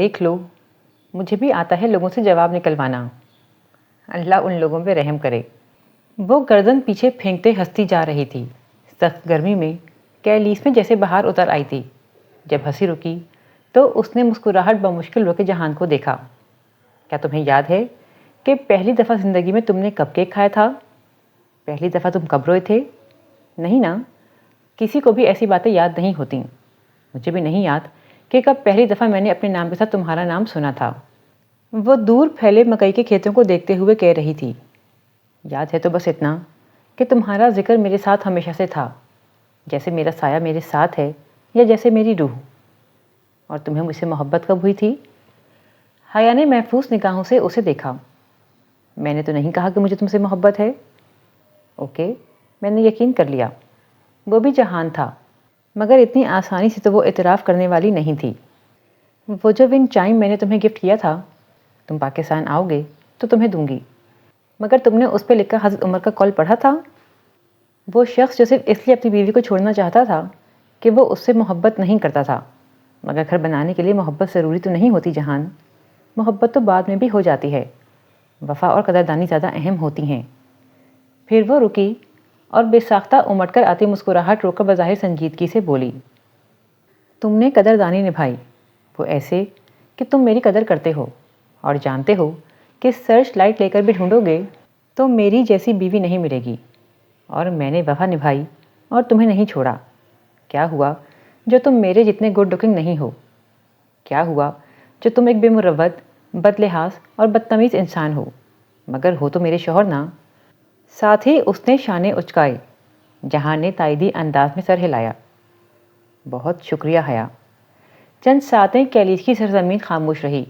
دیکھ لو، مجھے بھی آتا ہے لوگوں سے جواب نکلوانا، اللہ ان لوگوں پہ رحم کرے۔ وہ گردن پیچھے پھینکتے ہنستی جا رہی تھی۔ سخت گرمی میں کیلیس میں جیسے بہار اتر آئی تھی۔ جب ہنسی رکی تو اس نے مسکراہٹ بمشکل روکے جہان کو دیکھا۔ کیا تمہیں یاد ہے کہ پہلی دفعہ زندگی میں تم نے کب کیک کھایا تھا؟ پہلی دفعہ تم کب روئے تھے؟ نہیں نا؟ کسی کو بھی ایسی باتیں یاد نہیں ہوتیں۔ مجھے بھی نہیں یاد کہ کب پہلی دفعہ میں نے اپنے نام کے ساتھ تمہارا نام سنا تھا۔ وہ دور پھیلے مکئی کے کھیتوں کو دیکھتے ہوئے کہہ رہی تھی، یاد ہے تو بس اتنا کہ تمہارا ذکر میرے ساتھ ہمیشہ سے تھا، جیسے میرا سایہ میرے ساتھ ہے یا جیسے میری روح۔ اور تمہیں مجھ سے محبت کب ہوئی تھی؟ حیا نے محفوظ نگاہوں سے اسے دیکھا۔ میں نے تو نہیں کہا کہ مجھے تم سے محبت ہے۔ اوکے، میں نے یقین کر لیا۔ وہ بھی جہان تھا، مگر اتنی آسانی سے تو وہ اعتراف کرنے والی نہیں تھی۔ وہ جو ون چائم میں نے تمہیں گفٹ کیا تھا، تم پاکستان آؤ گے تو تمہیں دوں گی، مگر تم نے اس پہ لکھا حضرت عمر کا قول پڑھا تھا؟ وہ شخص جو صرف اس لیے اپنی بیوی کو چھوڑنا چاہتا تھا کہ وہ اس سے محبت نہیں کرتا تھا، مگر گھر بنانے کے لیے محبت ضروری تو نہیں ہوتی جہان، محبت تو بعد میں بھی ہو جاتی ہے، وفا اور قدردانی زیادہ اہم ہوتی ہیں۔ پھر وہ رکی اور بے ساختہ امٹ کر آتی مسکراہٹ روک کر بظاہر سنجیدگی سے بولی، تم نے قدردانی نبھائی، وہ ایسے کہ تم میری قدر کرتے ہو اور جانتے ہو کہ سرچ لائٹ لے کر بھی ڈھونڈو گے تو میری جیسی بیوی نہیں ملے گی، اور میں نے وفا نبھائی اور تمہیں نہیں چھوڑا۔ کیا ہوا جو تم میرے جتنے گڈ لکنگ نہیں ہو؟ کیا ہوا جو تم ایک بے مروت، بد لحاظ اور بدتمیز انسان ہو، مگر ہو تو میرے شوہر نا؟ ساتھ ہی اس نے شانے اچکائے۔ جہان نے تائیدی انداز میں سر ہلایا۔ بہت شکریہ حیا۔ چند ساتیں کیلیس کی سرزمین خاموش رہی۔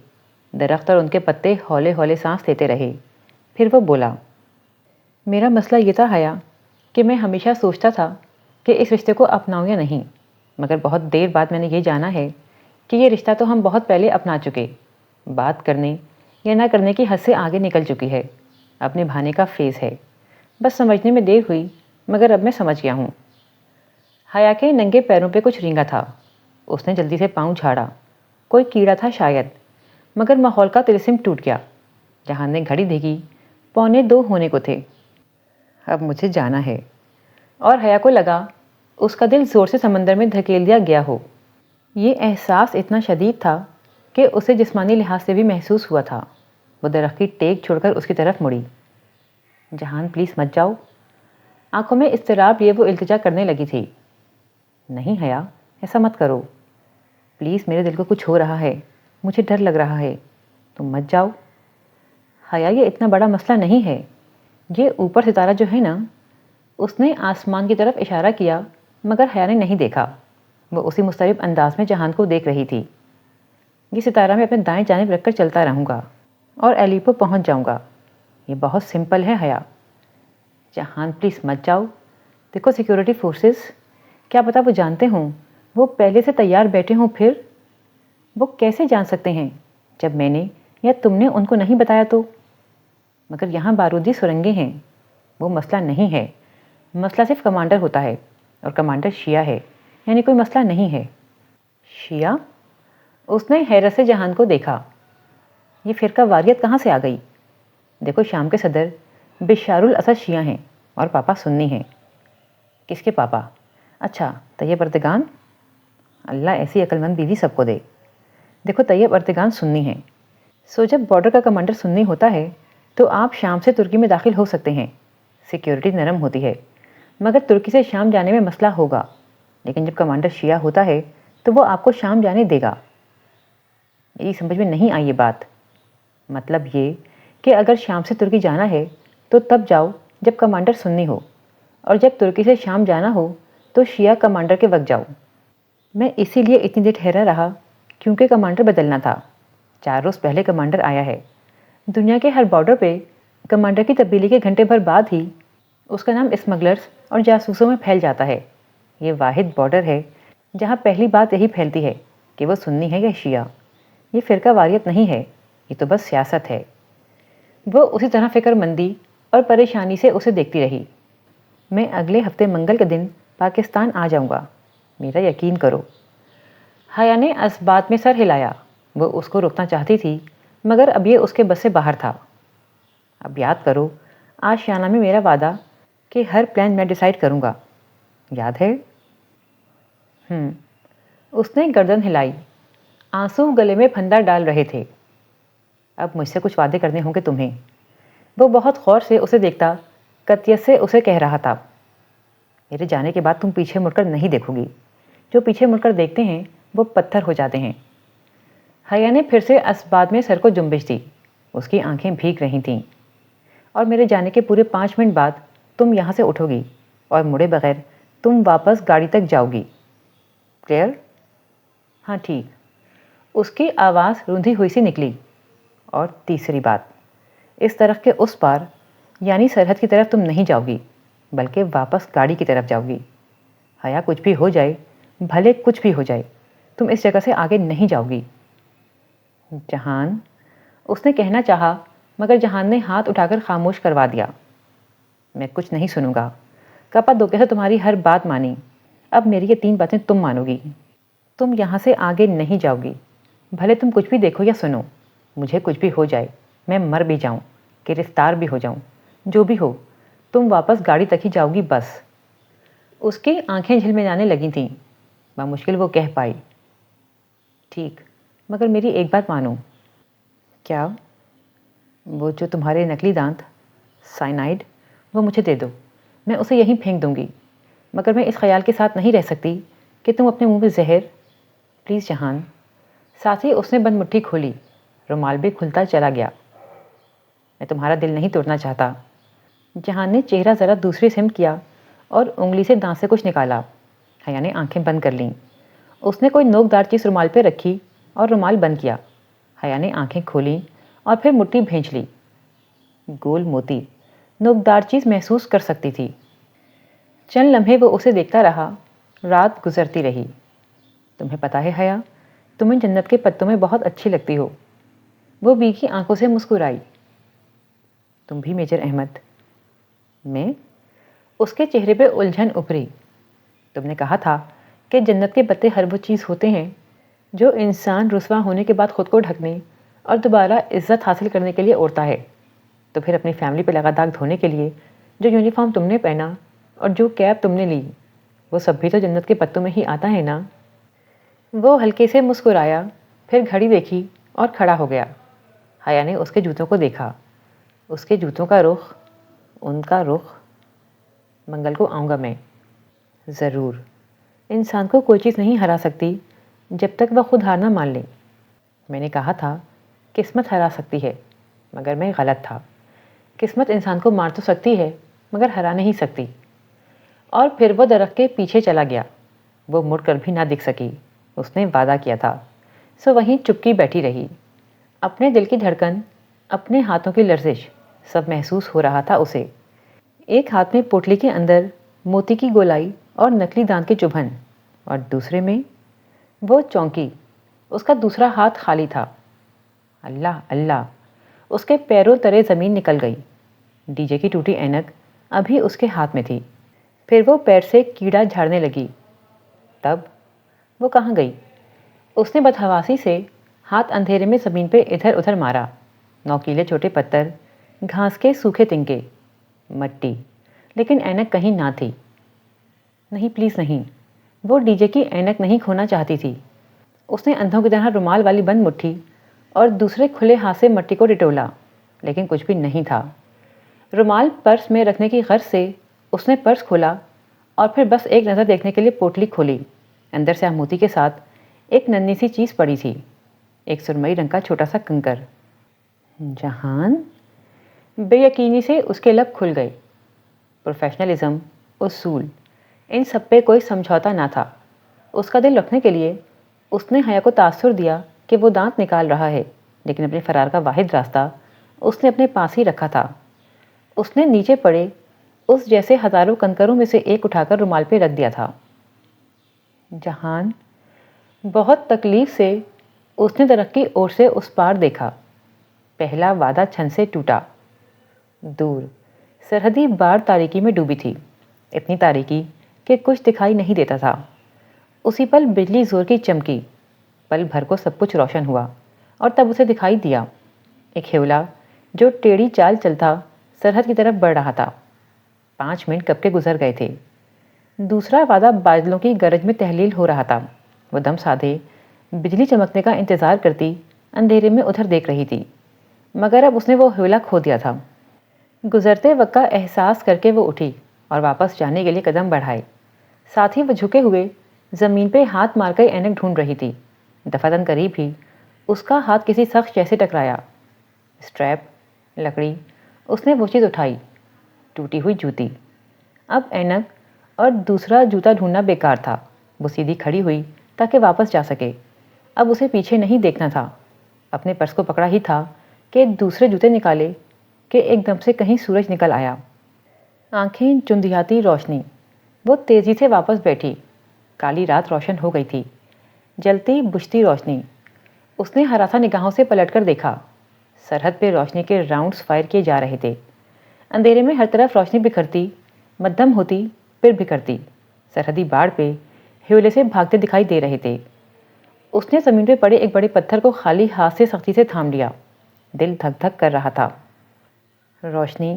درخت اور ان کے پتے ہولے ہولے سانس لیتے رہے۔ پھر وہ بولا، میرا مسئلہ یہ تھا حیا کہ میں ہمیشہ سوچتا تھا کہ اس رشتے کو اپناؤں یا نہیں، مگر بہت دیر بعد میں نے یہ جانا ہے کہ یہ رشتہ تو ہم بہت پہلے اپنا چکے، بات کرنے یا نہ کرنے کی حد سے آگے نکل چکی ہے، اب نبھانے کا فیز ہے۔ بس سمجھنے میں دیر ہوئی، مگر اب میں سمجھ گیا ہوں۔ حیا کے ننگے پیروں پہ کچھ رینگا تھا۔ اس نے جلدی سے پاؤں جھاڑا۔ کوئی کیڑا تھا شاید، مگر ماحول کا طلسم ٹوٹ گیا۔ جہان نے گھڑی دیکھی، 1:45 ہونے کو تھے۔ اب مجھے جانا ہے۔ اور حیا کو لگا اس کا دل زور سے سمندر میں دھکیل دیا گیا ہو۔ یہ احساس اتنا شدید تھا کہ اسے جسمانی لحاظ سے بھی محسوس ہوا تھا۔ وہ درخت کی ٹیک چھوڑ کر اس کی طرف مڑی۔ جہان پلیز مت جاؤ۔ آنکھوں میں اضطراب لیے وہ التجا کرنے لگی تھی۔ نہیں حیا، ایسا مت کرو پلیز، میرے دل کو کچھ ہو رہا ہے، مجھے ڈر لگ رہا ہے، تم مت جاؤ۔ حیا یہ اتنا بڑا مسئلہ نہیں ہے، یہ اوپر ستارہ جو ہے نا، اس نے آسمان کی طرف اشارہ کیا، مگر حیا نے نہیں دیکھا۔ وہ اسی مضطرب انداز میں جہان کو دیکھ رہی تھی۔ یہ ستارہ میں اپنے دائیں جانب رکھ کر چلتا رہوں گا اور ایلیپو پہنچ جاؤں گا۔ یہ بہت سمپل ہے حیا۔ جہان پلیز مت جاؤ۔ دیکھو سیکیورٹی فورسز، کیا پتا وہ جانتے ہوں، وہ پہلے سے تیار بیٹھے ہوں، پھر وہ کیسے جان سکتے ہیں جب میں نے یا تم نے ان کو نہیں بتایا تو؟ مگر یہاں بارودی سرنگیں ہیں، وہ مسئلہ نہیں ہے۔ مسئلہ صرف کمانڈر ہوتا ہے، اور کمانڈر شیعہ ہے، یعنی کوئی مسئلہ نہیں ہے۔ شیعہ؟ اس نے حیرت سے جہان کو دیکھا۔ یہ فرقہ واریت کہاں سے آ گئی؟ دیکھو شام کے صدر بشار الاسد شیعہ ہیں اور پاپا سنی ہیں۔ کس کے پاپا؟ اچھا، طیب اردگان؟ اللہ ایسی عقل مند بیوی سب کو دے۔ دیکھو طیب اردگان سنی ہیں، سو جب بارڈر کا کمانڈر سنی ہوتا ہے تو آپ شام سے ترکی میں داخل ہو سکتے ہیں، سیکیورٹی نرم ہوتی ہے، مگر ترکی سے شام جانے میں مسئلہ ہوگا۔ لیکن جب کمانڈر شیعہ ہوتا ہے تو وہ آپ کو شام جانے دے گا۔ میری سمجھ میں نہیں آئی یہ بات۔ مطلب یہ کہ اگر شام سے ترکی جانا ہے تو تب جاؤ جب کمانڈر سنی ہو، اور جب ترکی سے شام جانا ہو تو شیعہ کمانڈر کے وقت جاؤ۔ میں اسی لیے اتنی دیر ٹھہرا رہا کیونکہ کمانڈر بدلنا تھا۔ 4 روز پہلے کمانڈر آیا ہے۔ دنیا کے ہر بارڈر پہ کمانڈر کی تبدیلی کے گھنٹے بھر بعد ہی اس کا نام اسمگلرز اور جاسوسوں میں پھیل جاتا ہے۔ یہ واحد بارڈر ہے جہاں پہلی بات یہی پھیلتی ہے کہ وہ سنی ہے یا شیعہ۔ یہ فرقہ واریت نہیں ہے، یہ تو بس سیاست ہے۔ وہ اسی طرح فکر مندی اور پریشانی سے اسے دیکھتی رہی۔ میں اگلے ہفتے منگل کے دن پاکستان آ جاؤں گا، میرا یقین کرو۔ حیا نے اثبات میں سر ہلایا۔ وہ اس کو روکنا چاہتی تھی مگر اب یہ اس کے بس سے باہر تھا۔ اب یاد کرو آشیانہ میں میرا وعدہ کہ ہر پلان میں ڈیسائیڈ کروں گا، یاد ہے؟ اس نے گردن ہلائی، آنسو گلے میں پھندا ڈال رہے تھے۔ اب مجھ سے کچھ وعدے کرنے ہوں گے تمہیں۔ وہ بہت غور سے اسے دیکھتا قطعیت سے اسے کہہ رہا تھا، میرے جانے کے بعد تم پیچھے مڑ کر نہیں دیکھو گی، جو پیچھے مڑ کر دیکھتے ہیں وہ پتھر ہو جاتے ہیں۔ حیا نے پھر سے اسباب میں سر کو جنبش دی، اس کی آنکھیں بھیگ رہی تھیں۔ اور میرے جانے کے پورے 5 منٹ بعد تم یہاں سے اٹھو گی اور مڑے بغیر تم واپس گاڑی تک جاؤ گی، کلیئر؟ ہاں ٹھیک۔ اس کی آواز روندھی ہوئی سی نکلی۔ اور تیسری بات، اس طرف کے اس پار یعنی سرحد کی طرف تم نہیں جاؤ گی بلکہ واپس گاڑی کی طرف جاؤ گی۔ حیا کچھ بھی ہو جائے، بھلے کچھ بھی ہو جائے، تم اس جگہ سے آگے نہیں جاؤ گی۔ جہان، اس نے کہنا چاہا مگر جہان نے ہاتھ اٹھا کر خاموش کروا دیا۔ میں کچھ نہیں سنوں گا، کپا دھوکے سے تمہاری ہر بات مانی، اب میری یہ 3 باتیں تم مانو گی۔ تم یہاں سے آگے نہیں جاؤ گی، بھلے تم کچھ بھی دیکھو یا سنو، مجھے کچھ بھی ہو جائے، میں مر بھی جاؤں، گرفتار بھی ہو جاؤں، جو بھی ہو، تم واپس گاڑی تک ہی جاؤ گی بس۔ اس کی آنکھیں جھلملانے لگی تھیں، بمشکل وہ کہہ پائی، ٹھیک، مگر میری ایک بات مانو۔ کیا؟ وہ جو تمہارے نکلی دانت، سائنائڈ، وہ مجھے دے دو، میں اسے یہیں پھینک دوں گی، مگر میں اس خیال کے ساتھ نہیں رہ سکتی کہ تم اپنے منہ میں زہر، پلیز جہان۔ ساتھ ہی اس نے بند مٹھی کھولی، رومال بھی کھلتا چلا گیا۔ میں تمہارا دل نہیں توڑنا چاہتا۔ جہان نے چہرہ ذرا دوسری سمت کیا اور انگلی سے دانت سے کچھ نکالا۔ حیا نے آنکھیں بند کر لیں۔ اس نے کوئی نوک دار چیز رومال پہ رکھی اور رومال بند کیا۔ حیا نے آنکھیں کھولیں اور پھر مٹھی بھینچ لی۔ گول موتی، نوک دار چیز محسوس کر سکتی تھی۔ چند لمحے وہ اسے دیکھتا رہا، رات گزرتی رہی۔ تمہیں پتہ ہے حیا، تمہیں جنت کے پتوں میں بہت اچھی لگتی ہو۔ وہ بھیگی آنکھوں سے مسکرائی۔ تم بھی میجر احمد۔ میں؟ اس کے چہرے پہ الجھن ابھری۔ تم نے کہا تھا کہ جنت کے پتے ہر وہ چیز ہوتے ہیں جو انسان رسوا ہونے کے بعد خود کو ڈھکنے اور دوبارہ عزت حاصل کرنے کے لیے اوڑھتا ہے۔ تو پھر اپنی فیملی پہ لگا داغ دھونے کے لیے جو یونیفارم تم نے پہنا اور جو کیپ تم نے لی، وہ سب بھی تو جنت کے پتوں میں ہی آتا ہے نا؟ وہ ہلکے سے مسکرایا، پھر گھڑی دیکھی اور کھڑا ہو گیا۔ حیا نے اس کے جوتوں کو دیکھا، اس کے جوتوں کا رخ، ان کا رخ۔ منگل کو آؤں گا میں، ضرور۔ انسان کو کوئی چیز نہیں ہرا سکتی جب تک وہ خود ہار نہ مان لے۔ میں نے کہا تھا قسمت ہرا سکتی ہے، مگر میں غلط تھا۔ قسمت انسان کو مار تو سکتی ہے مگر ہرا نہیں سکتی۔ اور پھر وہ درخت کے پیچھے چلا گیا۔ وہ مڑ کر بھی نہ دکھ سکی، اس نے وعدہ کیا تھا، سو وہیں چپکی بیٹھی رہی۔ اپنے دل کی دھڑکن، اپنے ہاتھوں کی لرزش، سب محسوس ہو رہا تھا اسے۔ ایک ہاتھ میں پوٹلی کے اندر موتی کی گولائی اور نکلی دانت کی چبھن، اور دوسرے میں وہ چونکی، اس کا دوسرا ہاتھ خالی تھا۔ اللہ اللہ، اس کے پیروں تلے زمین نکل گئی۔ ڈی جے کی ٹوٹی اینک ابھی اس کے ہاتھ میں تھی۔ پھر وہ پیر سے کیڑا جھاڑنے لگی۔ تب وہ کہاں گئی؟ اس نے بدحواسی سے ہاتھ اندھیرے میں زمین پہ ادھر ادھر مارا۔ نوکیلے چھوٹے پتھر، گھاس کے سوکھے تنکے، مٹی، لیکن اینک کہیں نہ تھی۔ نہیں، پلیز نہیں، وہ ڈی جے کی اینک نہیں کھونا چاہتی تھی۔ اس نے اندھوں کی طرح رومال والی بند مٹھی اور دوسرے کھلے ہاتھ سے مٹی کو ٹٹولا، لیکن کچھ بھی نہیں تھا۔ رومال پرس میں رکھنے کی غرض سے اس نے پرس کھولا اور پھر بس ایک نظر دیکھنے کے لیے پوٹلی کھولی۔ اندر سے موتی کے ساتھ ایک ننھی سی چیز پڑی تھی، ایک سرمئی رنگ کا چھوٹا سا کنکر۔ جہان؟ بے یقینی سے اس کے لب کھل گئے۔ پروفیشنلزم، اصول، ان سب پہ کوئی سمجھوتا نہ تھا۔ اس کا دل رکھنے کے لیے اس نے حیا کو تاثر دیا کہ وہ دانت نکال رہا ہے، لیکن اپنے فرار کا واحد راستہ اس نے اپنے پاس ہی رکھا تھا۔ اس نے نیچے پڑے اس جیسے ہزاروں کنکروں میں سے ایک اٹھا کر رومال پہ رکھ دیا تھا۔ جہان؟ بہت تکلیف سے اس نے درخت کی اور سے اس پار دیکھا۔ پہلا وعدہ چھن سے ٹوٹا۔ دور سرحدی بار تاریکی میں ڈوبی تھی، اتنی تاریکی کہ کچھ دکھائی نہیں دیتا تھا۔ اسی پل بجلی زور کی چمکی، پل بھر کو سب کچھ روشن ہوا۔ اور تب اسے دکھائی دیا ایک ہیولا جو ٹیڑھی چال چلتا سرحد کی طرف بڑھ رہا تھا۔ 5 منٹ کب کے گزر گئے تھے۔ دوسرا وعدہ بادلوں کی گرج میں تحلیل ہو رہا تھا۔ وہ دم سادھے بجلی چمکنے کا انتظار کرتی اندھیرے میں ادھر دیکھ رہی تھی، مگر اب اس نے وہ ہیولا کھو دیا تھا۔ گزرتے وقت کا احساس کر کے وہ اٹھی اور واپس جانے کے لیے قدم بڑھائے۔ ساتھ ہی وہ جھکے ہوئے زمین پہ ہاتھ مار کر اینک ڈھونڈ رہی تھی۔ دفعتاً قریب ہی اس کا ہاتھ کسی سخت شے سے ٹکرایا۔ اسٹریپ، لکڑی، اس نے وہ چیز اٹھائی، ٹوٹی ہوئی جوتی۔ اب اینک اور دوسرا جوتا ڈھونڈنا بیکار تھا۔ وہ سیدھی کھڑی ہوئی تاکہ واپس جا سکے۔ اب اسے پیچھے نہیں دیکھنا تھا۔ اپنے پرس کو پکڑا ہی تھا کہ دوسرے جوتے نکالے کہ ایک دم سے کہیں سورج نکل آیا۔ آنکھیں چندیاتی روشنی۔ وہ تیزی سے واپس بیٹھی۔ کالی رات روشن ہو گئی تھی، جلتی بجھتی روشنی۔ اس نے ہراساں نگاہوں سے پلٹ کر دیکھا۔ سرحد پہ روشنی کے راؤنڈز فائر کیے جا رہے تھے۔ اندھیرے میں ہر طرف روشنی بکھرتی، مدھم ہوتی، پھر بکھرتی۔ سرحدی باڑ پہ ہیولے سے بھاگتے دکھائی دے رہے تھے۔ اس نے زمین پہ پڑے ایک بڑے پتھر کو خالی ہاتھ سے سختی سے تھام لیا۔ دل دھک دھک کر رہا تھا۔ روشنی،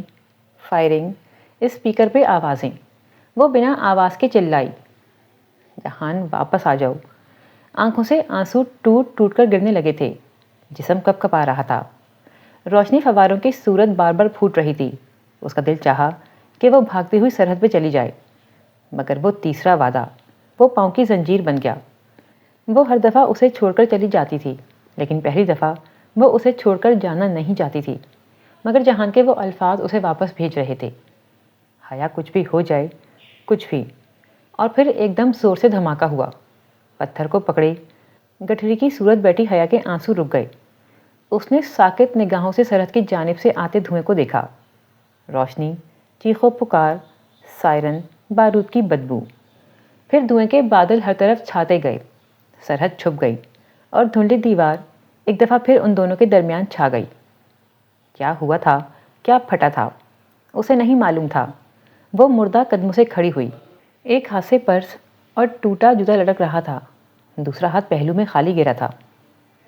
فائرنگ، اسپیکر پہ آوازیں۔ وہ بنا آواز کے چلائی، جہان واپس آ جاؤ۔ آنکھوں سے آنسو ٹوٹ ٹوٹ کر گرنے لگے تھے۔ جسم کپ کپا رہا تھا۔ روشنی فواروں کی صورت بار بار پھوٹ رہی تھی۔ اس کا دل چاہا کہ وہ بھاگتی ہوئی سرحد پہ چلی جائے، مگر وہ تیسرا وعدہ، وہ پاؤں کی زنجیر بن گیا۔ وہ ہر دفعہ اسے چھوڑ کر چلی جاتی تھی، لیکن پہلی دفعہ وہ اسے چھوڑ کر جانا نہیں چاہتی تھی، مگر جہان کے وہ الفاظ اسے واپس بھیج رہے تھے۔ حیا کچھ بھی ہو جائے، کچھ بھی۔ اور پھر ایک دم زور سے دھماکہ ہوا۔ پتھر کو پکڑے گٹھری کی صورت بیٹھی حیا کے آنسو رک گئے۔ اس نے ساکت نگاہوں سے سرحد کی جانب سے آتے دھوئیں کو دیکھا۔ روشنی، چیخ و پکار، سائرن، بارود کی بدبو۔ پھر دھوئیں کے بادل ہر طرف چھاتے گئے۔ سرحد چھپ گئی اور دھندلی دیوار ایک دفعہ پھر ان دونوں کے درمیان چھا گئی۔ کیا ہوا تھا، کیا پھٹا تھا، اسے نہیں معلوم تھا۔ وہ مردہ قدموں سے کھڑی ہوئی۔ ایک ہاتھ سے پرس اور ٹوٹا جوتا لٹک رہا تھا، دوسرا ہاتھ پہلو میں خالی گرا تھا۔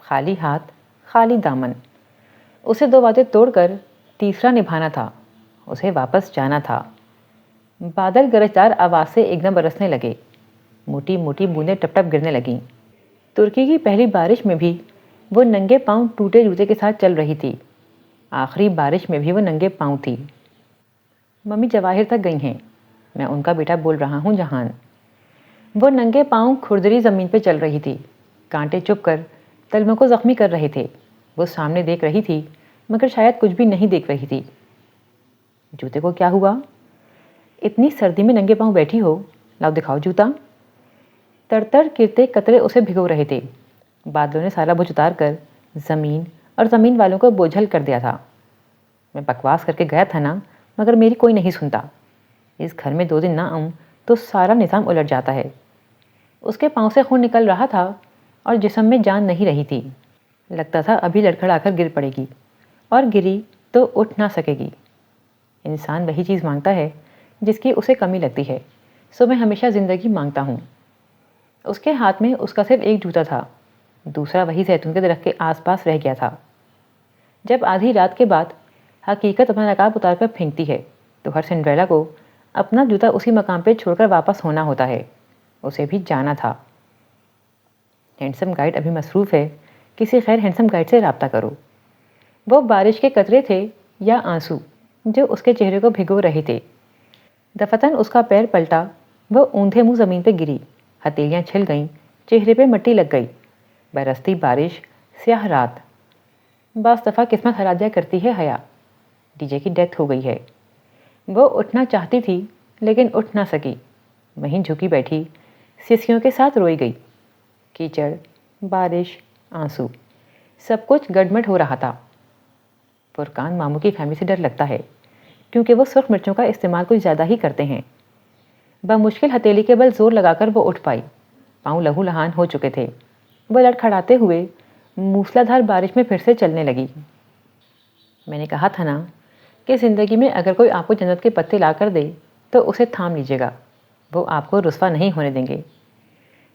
خالی ہاتھ، خالی دامن۔ اسے 2 وعدے توڑ کر تیسرا نبھانا تھا، اسے واپس جانا تھا۔ بادل گرجدار آواز سے ایک دم برسنے لگے۔ موٹی موٹی بوندیں ٹپ ٹپ گرنے لگیں۔ ترکی کی پہلی بارش میں بھی وہ ننگے پاؤں ٹوٹے جوتے کے ساتھ چل رہی تھی۔ آخری بارش میں بھی وہ ننگے پاؤں تھی۔ ممی جواہر تک گئی ہیں، میں ان کا بیٹا بول رہا ہوں جہان۔ وہ ننگے پاؤں کھردری زمین پہ چل رہی تھی۔ کانٹے چپ کر تلووں کو زخمی کر رہے تھے۔ وہ سامنے دیکھ رہی تھی، مگر شاید کچھ بھی نہیں دیکھ رہی تھی۔ جوتے کو کیا ہوا؟ اتنی سردی میں ننگے پاؤں بیٹھی ہو، لاؤ دکھاؤ جوتا۔ تر تر گرتے قطرے اسے بھگو رہے تھے۔ بادلوں نے سارا بوجھ اتار کر زمین اور زمین والوں کو بوجھل کر دیا تھا۔ میں بکواس کر کے گیا تھا نا، مگر میری کوئی نہیں سنتا۔ اس گھر میں 2 دن نہ آؤں تو سارا نظام الٹ جاتا ہے۔ اس کے پاؤں سے خون نکل رہا تھا اور جسم میں جان نہیں رہی تھی۔ لگتا تھا ابھی لڑکھڑا کر گر پڑے گی، اور گری تو اٹھ نہ سکے گی۔ انسان وہی چیز مانگتا ہے جس کی اسے کمی لگتی ہے، سو میں ہمیشہ زندگی مانگتا ہوں۔ اس کے ہاتھ میں اس کا صرف ایک جوتا تھا، دوسرا وہی زیتون کے درخت کے آس پاس رہ گیا تھا۔ جب آدھی رات کے بعد حقیقت اپنا نقاب اتار کر پھینکتی ہے تو ہر سنڈریلا کو اپنا جوتا اسی مقام پہ چھوڑ کر واپس ہونا ہوتا ہے۔ اسے بھی جانا تھا۔ ہینڈسم گائیڈ ابھی مصروف ہے، کسی غیر ہینڈسم گائیڈ سے رابطہ کرو۔ وہ بارش کے قطرے تھے یا آنسو جو اس کے چہرے کو بھگو رہے تھے۔ دفعتاً اس کا پیر پلٹا، وہ اوندھے منہ زمین پہ گری، ہتھیلیاں چھل گئیں، چہرے پہ مٹی لگ گئی۔ برستی بارش، سیاہ رات۔ بعض دفعہ قسمت ہرا دیا کرتی ہے حیا۔ ڈی جے کی ڈیتھ ہو گئی ہے۔ وہ اٹھنا چاہتی تھی لیکن اٹھ نہ سکی، وہیں جھکی بیٹھی سسکیوں کے ساتھ روئی گئی۔ کیچڑ، بارش، آنسو، سب کچھ گڈمڈ ہو رہا تھا۔ فرقان ماموں کی فیملی سے ڈر لگتا ہے کیونکہ وہ سرخ مرچوں کا استعمال کچھ زیادہ ہی کرتے ہیں۔ بمشکل ہتھیلی کے بل زور لگا کر وہ اٹھ پائی۔ پاؤں لہو لہان ہو چکے تھے۔ وہ لڑکھڑاتے ہوئے موسلا دھار بارش میں پھر سے چلنے لگی۔ میں نے کہا تھا نا کہ زندگی میں اگر کوئی آپ کو جنت کے پتے لا کر دے تو اسے تھام لیجیے گا، وہ آپ کو رسوا نہیں ہونے دیں گے۔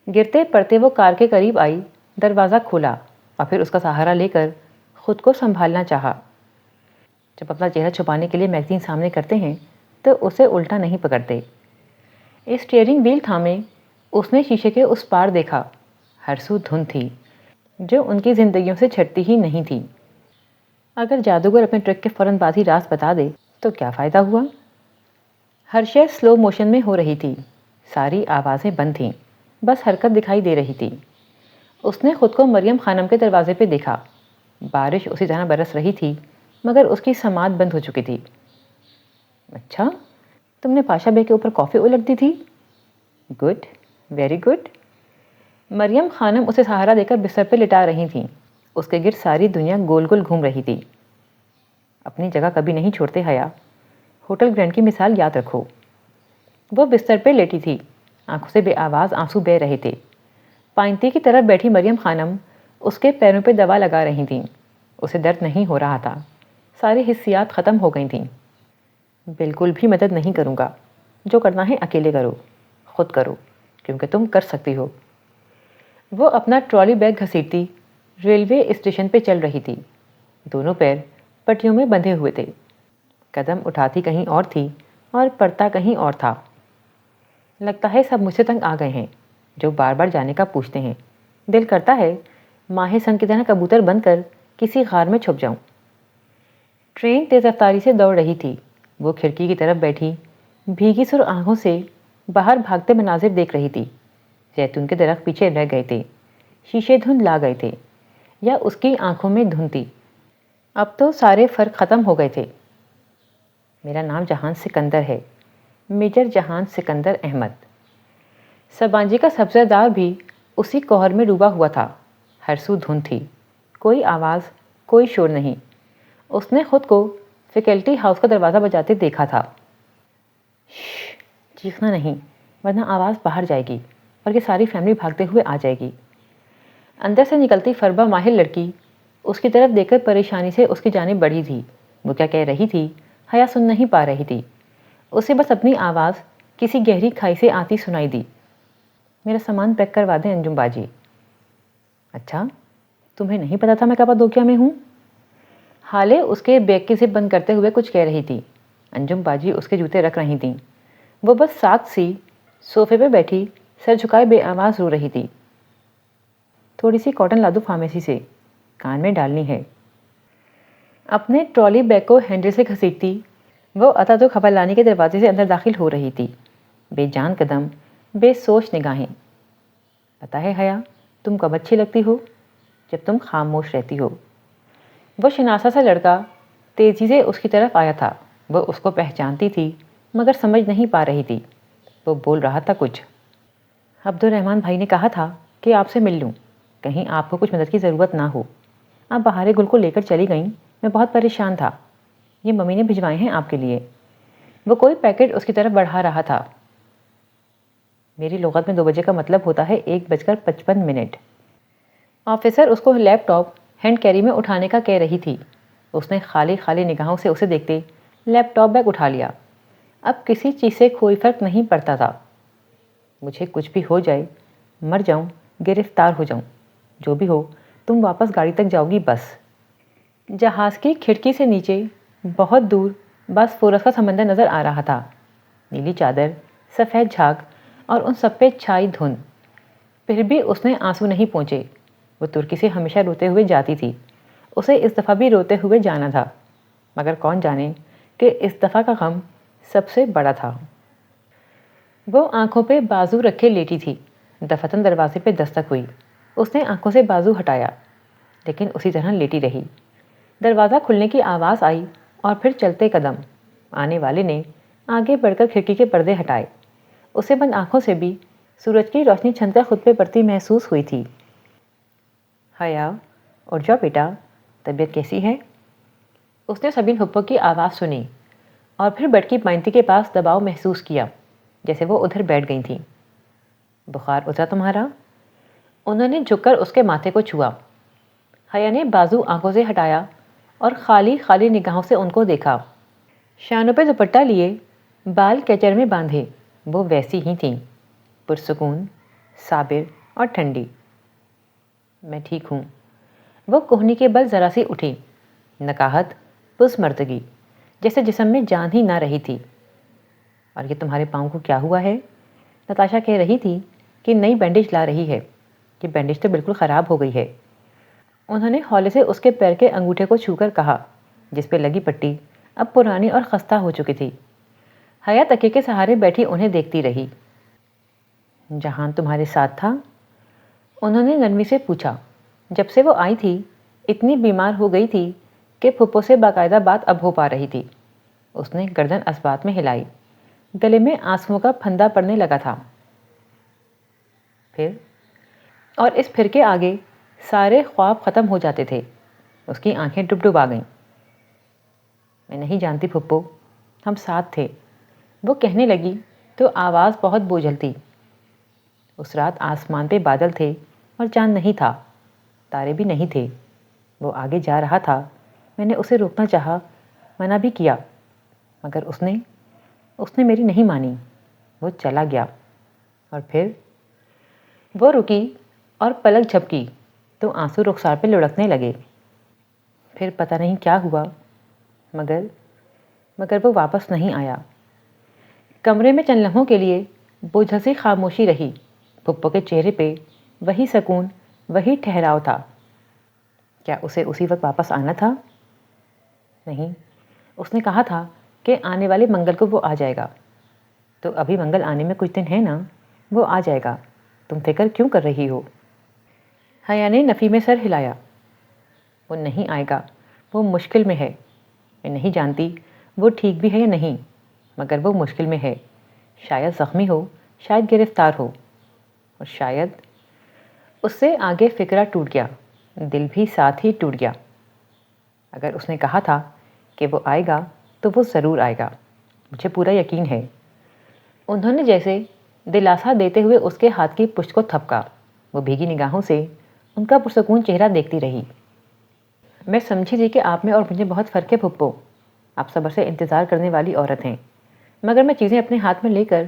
گرتے پڑتے وہ کار کے قریب آئی، دروازہ کھولا، اور پھر اس کا سہارا لے کر خود کو سنبھالنا چاہا۔ جب اپنا چہرہ چھپانے کے لیے میگزین سامنے کرتے ہیں تو اسے الٹا نہیں پکڑتے۔ اسٹیئرنگ وہیل تھامے اس نے شیشے کے اس پار دیکھا۔ ہر سو دھند تھی جو ان کی زندگیوں سے چھٹتی ہی نہیں تھی۔ اگر جادوگر اپنے ٹرک کے فوراً بعد ہی راز بتا دے تو کیا فائدہ ہوا؟ ہر شے سلو موشن میں ہو رہی تھی، ساری آوازیں بند تھیں، بس حرکت دکھائی دے رہی تھی۔ اس نے خود کو مریم خانم کے دروازے پہ دیکھا۔ بارش اسی طرح برس رہی تھی مگر اس کی سماعت بند ہو چکی تھی۔ اچھا، تم نے پاشا بے کے اوپر کافی الٹ دی تھی؟ Good, very good. مریم خانم اسے سہارا دے کر بستر پہ لٹا رہی تھیں۔ اس کے گرد ساری دنیا گول گول گھوم رہی تھی۔ اپنی جگہ کبھی نہیں چھوڑتے حیا، ہوٹل گرینڈ کی مثال یاد رکھو۔ وہ بستر پہ لیٹی تھی، آنکھوں سے بے آواز آنسو بہہ رہے تھے۔ پائنتی کی طرف بیٹھی مریم خانم اس کے پیروں پہ دوا لگا رہی تھیں۔ اسے درد نہیں ہو رہا تھا، ساری حسیات ختم ہو گئی تھیں۔ بالکل بھی مدد نہیں کروں گا، جو کرنا ہے اکیلے کرو، خود کرو، کیونکہ تم کر سکتی ہو۔ وہ اپنا ٹرالی بیگ گھسیٹتی ریلوے اسٹیشن پہ چل رہی تھی۔ دونوں پیر پٹیوں میں بندھے ہوئے تھے، قدم اٹھاتی کہیں اور تھی اور پڑتا کہیں اور تھا۔ لگتا ہے سب مجھ سے تنگ آ گئے ہیں جو بار بار جانے کا پوچھتے ہیں۔ دل کرتا ہے ماہ سن کی طرح کبوتر بن کر کسی غار میں چھپ جاؤں۔ ٹرین تیز رفتاری سے دوڑ رہی تھی۔ وہ کھڑکی کی طرف بیٹھی بھیگی سرخ آنکھوں سے باہر بھاگتے مناظر دیکھ رہی تھی۔ زیتون کے درخت پیچھے رہ گئے تھے، شیشے دھند لا گئے تھے، یا اس کی آنکھوں میں دھند تھی۔ اب تو سارے فرق ختم ہو گئے تھے۔ میرا نام جہان سکندر ہے، میجر جہان سکندر احمد۔ سبانجی کا سبزہ دار بھی اسی کوہر میں ڈوبا ہوا تھا۔ ہر سو دھند تھی، کوئی آواز، کوئی شور نہیں۔ اس نے خود کو فیکلٹی ہاؤس کا دروازہ بجاتے دیکھا تھا۔ شش، چیخنا نہیں ورنہ آواز باہر جائے گی اور یہ ساری فیملی بھاگتے ہوئے آ جائے گی۔ اندر سے نکلتی فربا ماہر لڑکی اس کی طرف دیکھ کر پریشانی سے اس کی جانب بڑھی تھی۔ وہ کیا کہہ رہی تھی حیا سن نہیں پا رہی تھی۔ اسے بس اپنی آواز کسی گہری کھائی سے آتی سنائی دی۔ میرا سامان پیک کروا دیں انجم باجی۔ اچھا، تمہیں نہیں پتا تھا میں کپادوکیا میں ہوں؟ حالے اس کے بیگ کی زپ بند کرتے ہوئے کچھ کہہ رہی تھی۔ انجم باجی اس کے جوتے رکھ رہی تھیں۔ وہ بس ساکت سی صوفے پہ بیٹھی سر جھکائے بے آواز رو رہی تھی۔ تھوڑی سی کاٹن لا دو فارمیسی سے، کان میں ڈالنی ہے۔ اپنے ٹرالی بیگ کو ہینڈل سے گھسیٹتی وہ عطا تو خبر لانے کے دروازے سے اندر داخل ہو رہی تھی۔ بے جان قدم، بے سوچ نگاہیں۔ پتہ ہے حیا، تم کب اچھی لگتی ہو؟ جب تم خاموش رہتی ہو۔ وہ شناسا سا لڑکا تیزی سے اس کی طرف آیا تھا۔ وہ اس کو پہچانتی تھی مگر سمجھ نہیں پا رہی تھی۔ وہ بول رہا تھا کچھ۔ عبدالرحمن بھائی نے کہا تھا کہ آپ سے مل لوں، کہیں آپ کو کچھ مدد کی ضرورت نہ ہو۔ آپ بہارے گل کو لے کر چلی گئیں، میں بہت پریشان تھا۔ یہ ممی نے بھجوائے ہیں آپ کے لیے۔ وہ کوئی پیکٹ اس کی طرف بڑھا رہا تھا۔ میری لغت میں 2 بجے کا مطلب ہوتا ہے 1:55۔ آفیسر اس کو لیپ ٹاپ ہینڈ کیری میں اٹھانے کا کہہ رہی تھی۔ اس نے خالی خالی نگاہوں سے اسے دیکھتے لیپ ٹاپ بیگ اٹھا لیا۔ اب کسی چیز سے کوئی فرق نہیں پڑتا تھا۔ مجھے کچھ بھی ہو جائے، مر جاؤں، گرفتار ہو جاؤں، جو بھی ہو تم واپس گاڑی تک جاؤ گی بس۔ جہاز کی کھڑکی سے نیچے بہت دور باسفورس کا سمندر نظر آ رہا تھا۔ نیلی چادر، سفید جھاگ اور ان سب پہ چھائی دھند۔ پھر بھی اس نے آنسو نہیں پہنچے۔ وہ ترکی سے ہمیشہ روتے ہوئے جاتی تھی، اسے اس دفعہ بھی روتے ہوئے جانا تھا، مگر کون جانے کہ اس دفعہ کا غم سب سے بڑا تھا۔ وہ آنکھوں پہ بازو رکھے لیٹی تھی۔ دفتن دروازے پہ دستک ہوئی۔ اس نے آنکھوں سے بازو ہٹایا لیکن اسی طرح لیٹی رہی۔ دروازہ کھلنے کی آواز آئی اور پھر چلتے قدم۔ آنے والے نے آگے بڑھ کر کھڑکی کے پردے ہٹائے۔ اسے بند آنکھوں سے بھی سورج کی روشنی چھن کر خود پہ پڑتی محسوس ہوئی تھی۔ حیا، اٹھ جاؤ بیٹا، طبیعت کیسی ہے؟ اس نے سبین پھپھو کی آواز سنی اور پھر بٹکی پائنتی کے پاس دباؤ محسوس کیا، جیسے وہ ادھر بیٹھ گئی تھیں۔ بخار اترا تمہارا؟ انہوں نے جھک کر اس کے ماتھے کو چھوا۔ حیا نے بازو آنکھوں سے ہٹایا اور خالی خالی نگاہوں سے ان کو دیکھا۔ شانوں پہ دوپٹہ لیے، بال کیچر میں باندھے، وہ ویسی ہی تھیں، پرسکون، صابر اور ٹھنڈی۔ میں ٹھیک ہوں، وہ کوہنی کے بل ذرا سی اٹھی، نکاہت پس مردگی، جیسے جسم میں جان ہی نہ رہی تھی۔ اور یہ تمہارے پاؤں کو کیا ہوا ہے؟ نتاشا کہہ رہی تھی کہ نئی بینڈیج لا رہی ہے۔ یہ بینڈیج تو بالکل خراب ہو گئی ہے۔ انہوں نے ہولے سے اس کے پیر کے انگوٹھے کو چھو کر کہا، جس پہ لگی پٹی اب پرانی اور خستہ ہو چکی تھی۔ حیا تکیے کے سہارے بیٹھی انہیں دیکھتی رہی۔ جہان تمہارے ساتھ تھا؟ انہوں نے نرمی سے پوچھا۔ جب سے وہ آئی تھی اتنی بیمار ہو گئی تھی کہ پھپھو سے باقاعدہ بات اب ہو پا رہی تھی۔ اس نے گردن اسبات میں ہلائی، گلے میں آنسوؤں کا پھندا پڑنے لگا تھا۔ پھر اور اس پھر کے آگے سارے خواب ختم ہو جاتے تھے۔ اس کی آنکھیں ڈب ڈب آ گئیں۔ میں نہیں جانتی پھپھو، ہم ساتھ تھے، وہ کہنے لگی تو آواز بہت بوجھل تھی۔ اس رات آسمان پہ بادل تھے اور چاند نہیں تھا، تارے بھی نہیں تھے۔ وہ آگے جا رہا تھا، میں نے اسے روکنا چاہا، منع بھی کیا، مگر اس نے میری نہیں مانی۔ وہ چلا گیا۔ اور پھر وہ رکی اور پلک جھپکی تو آنسو رخسار پہ لڑکنے لگے۔ پھر پتہ نہیں کیا ہوا، مگر وہ واپس نہیں آیا۔ کمرے میں چند لمحوں کے لیے بوجھل سی خاموشی رہی۔ پھپھو کے چہرے پہ وہی سکون، وہی ٹھہراؤ تھا۔ کیا اسے اسی وقت واپس آنا تھا؟ نہیں، اس نے کہا تھا کہ آنے والے منگل کو وہ آ جائے گا۔ تو ابھی منگل آنے میں کچھ دن ہے نا، وہ آ جائے گا، تم فکر کیوں کر رہی ہو؟ حیا نے نفی میں سر ہلایا۔ وہ نہیں آئے گا، وہ مشکل میں ہے۔ میں نہیں جانتی وہ ٹھیک بھی ہے یا نہیں، مگر وہ مشکل میں ہے۔ شاید زخمی ہو، شاید گرفتار ہو، اور شاید اس سے آگے فکرہ ٹوٹ گیا، دل بھی ساتھ ہی ٹوٹ گیا۔ اگر اس نے کہا تھا کہ وہ آئے گا تو وہ ضرور آئے گا، مجھے پورا یقین ہے۔ انہوں نے جیسے دلاسا دیتے ہوئے اس کے ہاتھ کی پشت کو تھپکا۔ وہ بھیگی نگاہوں سے ان کا پرسکون چہرہ دیکھتی رہی۔ میں سمجھی تھی کہ آپ میں اور مجھے بہت فرق ہے پھپھو، آپ صبر سے انتظار کرنے والی عورت ہیں، مگر میں چیزیں اپنے ہاتھ میں لے کر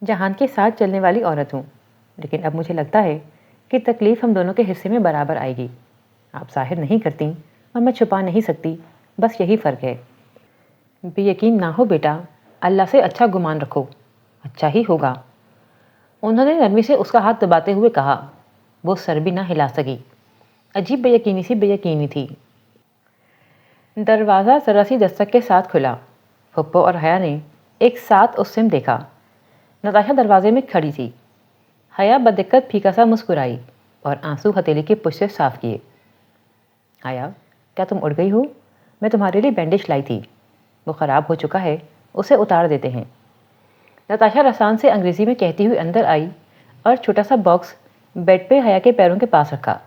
جہان کے ساتھ چلنے والی عورت ہوں۔ لیکن اب مجھے لگتا ہے کہ تکلیف ہم دونوں کے حصے میں برابر آئے گی۔ آپ ظاہر نہیں کرتی اور میں چھپا نہیں سکتی، بس یہی فرق ہے۔ بے یقین نہ ہو بیٹا، اللہ سے اچھا گمان رکھو، اچھا ہی ہوگا۔ انہوں نے نرمی سے اس کا ہاتھ دباتے ہوئے کہا۔ وہ سر بھی نہ ہلا سکی، عجیب بے یقینی سی بے یقینی تھی۔ دروازہ ذرا سی دستک کے ساتھ کھلا۔ پھپھو اور حیا نے ایک ساتھ اس سمت دیکھا۔ نتاشا دروازے میں کھڑی تھی۔ حیا بدقت پھیکا سا مسکرائی اور آنسو ہتھیلی کے پش سے صاف کیے۔ حیا، کیا تم اڑ گئی ہو؟ میں تمہارے لیے بینڈیج لائی تھی، وہ خراب ہو چکا ہے، اسے اتار دیتے ہیں۔ نتاشا رسان سے انگریزی میں کہتی ہوئی اندر آئی اور چھوٹا سا باکس بیڈ پہ حیا کے پیروں کے پاس رکھا۔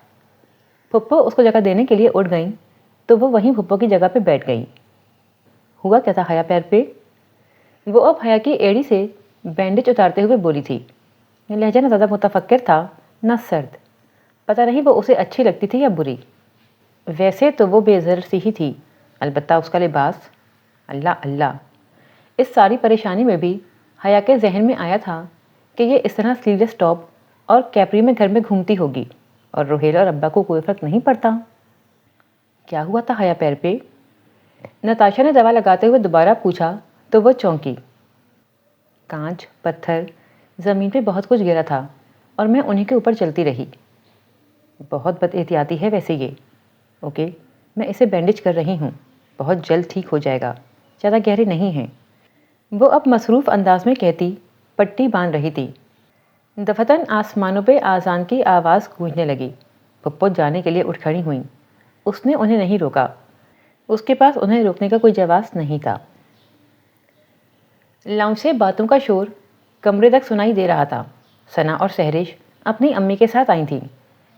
پھپھو اس کو جگہ دینے کے لیے اٹھ گئیں تو وہ وہیں پھپھو کی جگہ پہ بیٹھ گئی۔ ہوا کیا تھا حیا پیر پہ؟ وہ اب حیا کی ایڑی سے بینڈیج اتارتے ہوئے بولی تھی۔ لہجہ نہ زیادہ متفکر تھا نہ سرد، پتہ نہیں وہ اسے اچھی لگتی تھی یا بری۔ ویسے تو وہ بے ضرر سی ہی تھی، البتہ اس کا لباس، اللہ اللہ! اس ساری پریشانی میں بھی حیا کے ذہن میں آیا تھا کہ یہ اس طرح سلیو لیس ٹاپ اور کیپری میں گھر میں گھومتی ہوگی اور روہیل اور ابا کو کوئی فرق نہیں پڑتا۔ کیا ہوا تھا حیا پیر پہ؟ نتاشا نے دوا لگاتے ہوئے دوبارہ پوچھا تو وہ چونکی۔ کانچ، پتھر، زمین پہ بہت کچھ گرا تھا اور میں انہیں کے اوپر چلتی رہی۔ بہت بد احتیاطی ہے ویسے یہ۔ اوکے، میں اسے بینڈیج کر رہی ہوں، بہت جلد ٹھیک ہو جائے گا، زیادہ گہرے نہیں ہیں۔ وہ اب مصروف انداز میں کہتی پٹی باندھ رہی تھی۔ دفتن آسمانوں پہ آذان کی آواز گونجنے لگی۔ پھپھو جانے کے لیے اٹھ کھڑی ہوئیں۔ اس نے انہیں نہیں روکا، اس کے پاس انہیں روکنے کا کوئی جواز نہیں تھا۔ لاؤنج سے باتوں کا شور کمرے تک سنائی دے رہا تھا۔ ثنا اور سہرش اپنی امی کے ساتھ آئی تھیں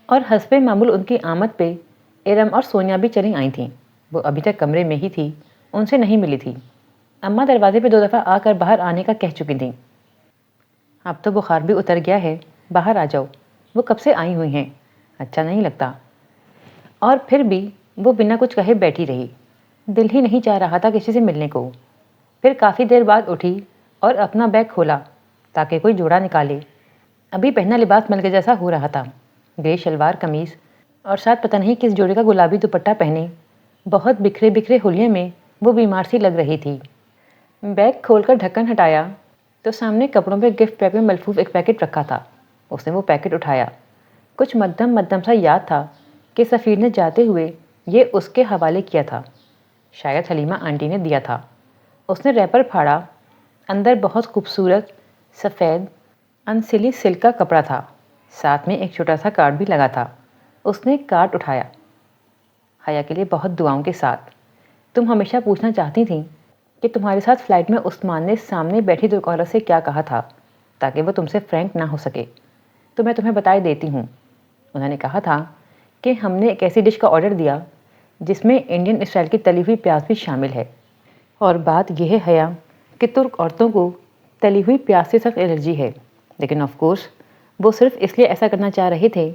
اور حسب معمول ان کی آمد پہ ارم اور سونیا بھی چلی آئی تھیں۔ وہ ابھی تک کمرے میں ہی تھی، ان سے نہیں ملی تھی۔ اماں دروازے پہ 2 دفعہ آ کر باہر آنے کا کہہ چکی تھیں۔ اب تو بخار بھی اتر گیا ہے، باہر آ جاؤ، وہ کب سے آئی ہوئی ہیں، اچھا نہیں لگتا۔ اور پھر بھی وہ بنا کچھ کہے بیٹھی رہی، دل ہی نہیں چاہ رہا تھا کسی سے ملنے کو۔ پھر کافی دیر بعد اٹھی اور اپنا بیگ کھولا تاکہ کوئی جوڑا نکالے۔ ابھی پہنا لباس مل کے جیسا ہو رہا تھا، گرے شلوار قمیض، اور شاید پتہ نہیں کس جوڑے کا گلابی دوپٹہ پہنے بہت بکھرے بکھرے حلیے میں وہ بیمار سی لگ رہی تھی۔ بیگ کھول کر ڈھکن ہٹایا تو سامنے کپڑوں پہ گفٹ پیک میں ملفوف ایک پیکٹ رکھا تھا۔ اس نے وہ پیکٹ اٹھایا۔ کچھ مدھم مدھم سا یاد تھا کہ سفیر نے جاتے ہوئے یہ اس کے حوالے کیا تھا، شاید حلیمہ آنٹی نے دیا تھا۔ اس نے ریپر پھاڑا، اندر بہت خوبصورت سفید انسلی سلک کا کپڑا تھا، ساتھ میں ایک چھوٹا سا کارڈ بھی لگا تھا۔ اس نے کارڈ اٹھایا۔ حیا کے لیے بہت دعاؤں کے ساتھ، تم ہمیشہ پوچھنا چاہتی تھیں کہ تمہارے ساتھ فلائٹ میں عثمان نے سامنے بیٹھی دو عورت سے کیا کہا تھا تاکہ وہ تم سے فرینک نہ ہو سکے، تو میں تمہیں بتائے دیتی ہوں۔ انہوں نے کہا تھا کہ ہم نے ایک ایسی ڈش کا آرڈر دیا جس میں انڈین اسٹائل کی تلی ہوئی پیاز بھی شامل ہے، اور بات یہ ہے حیا کہ ترک عورتوں کو تلی ہوئی پیاز سے سخت الرجی ہے، لیکن آف کورس وہ صرف اس لیے ایسا کرنا چاہ رہے تھے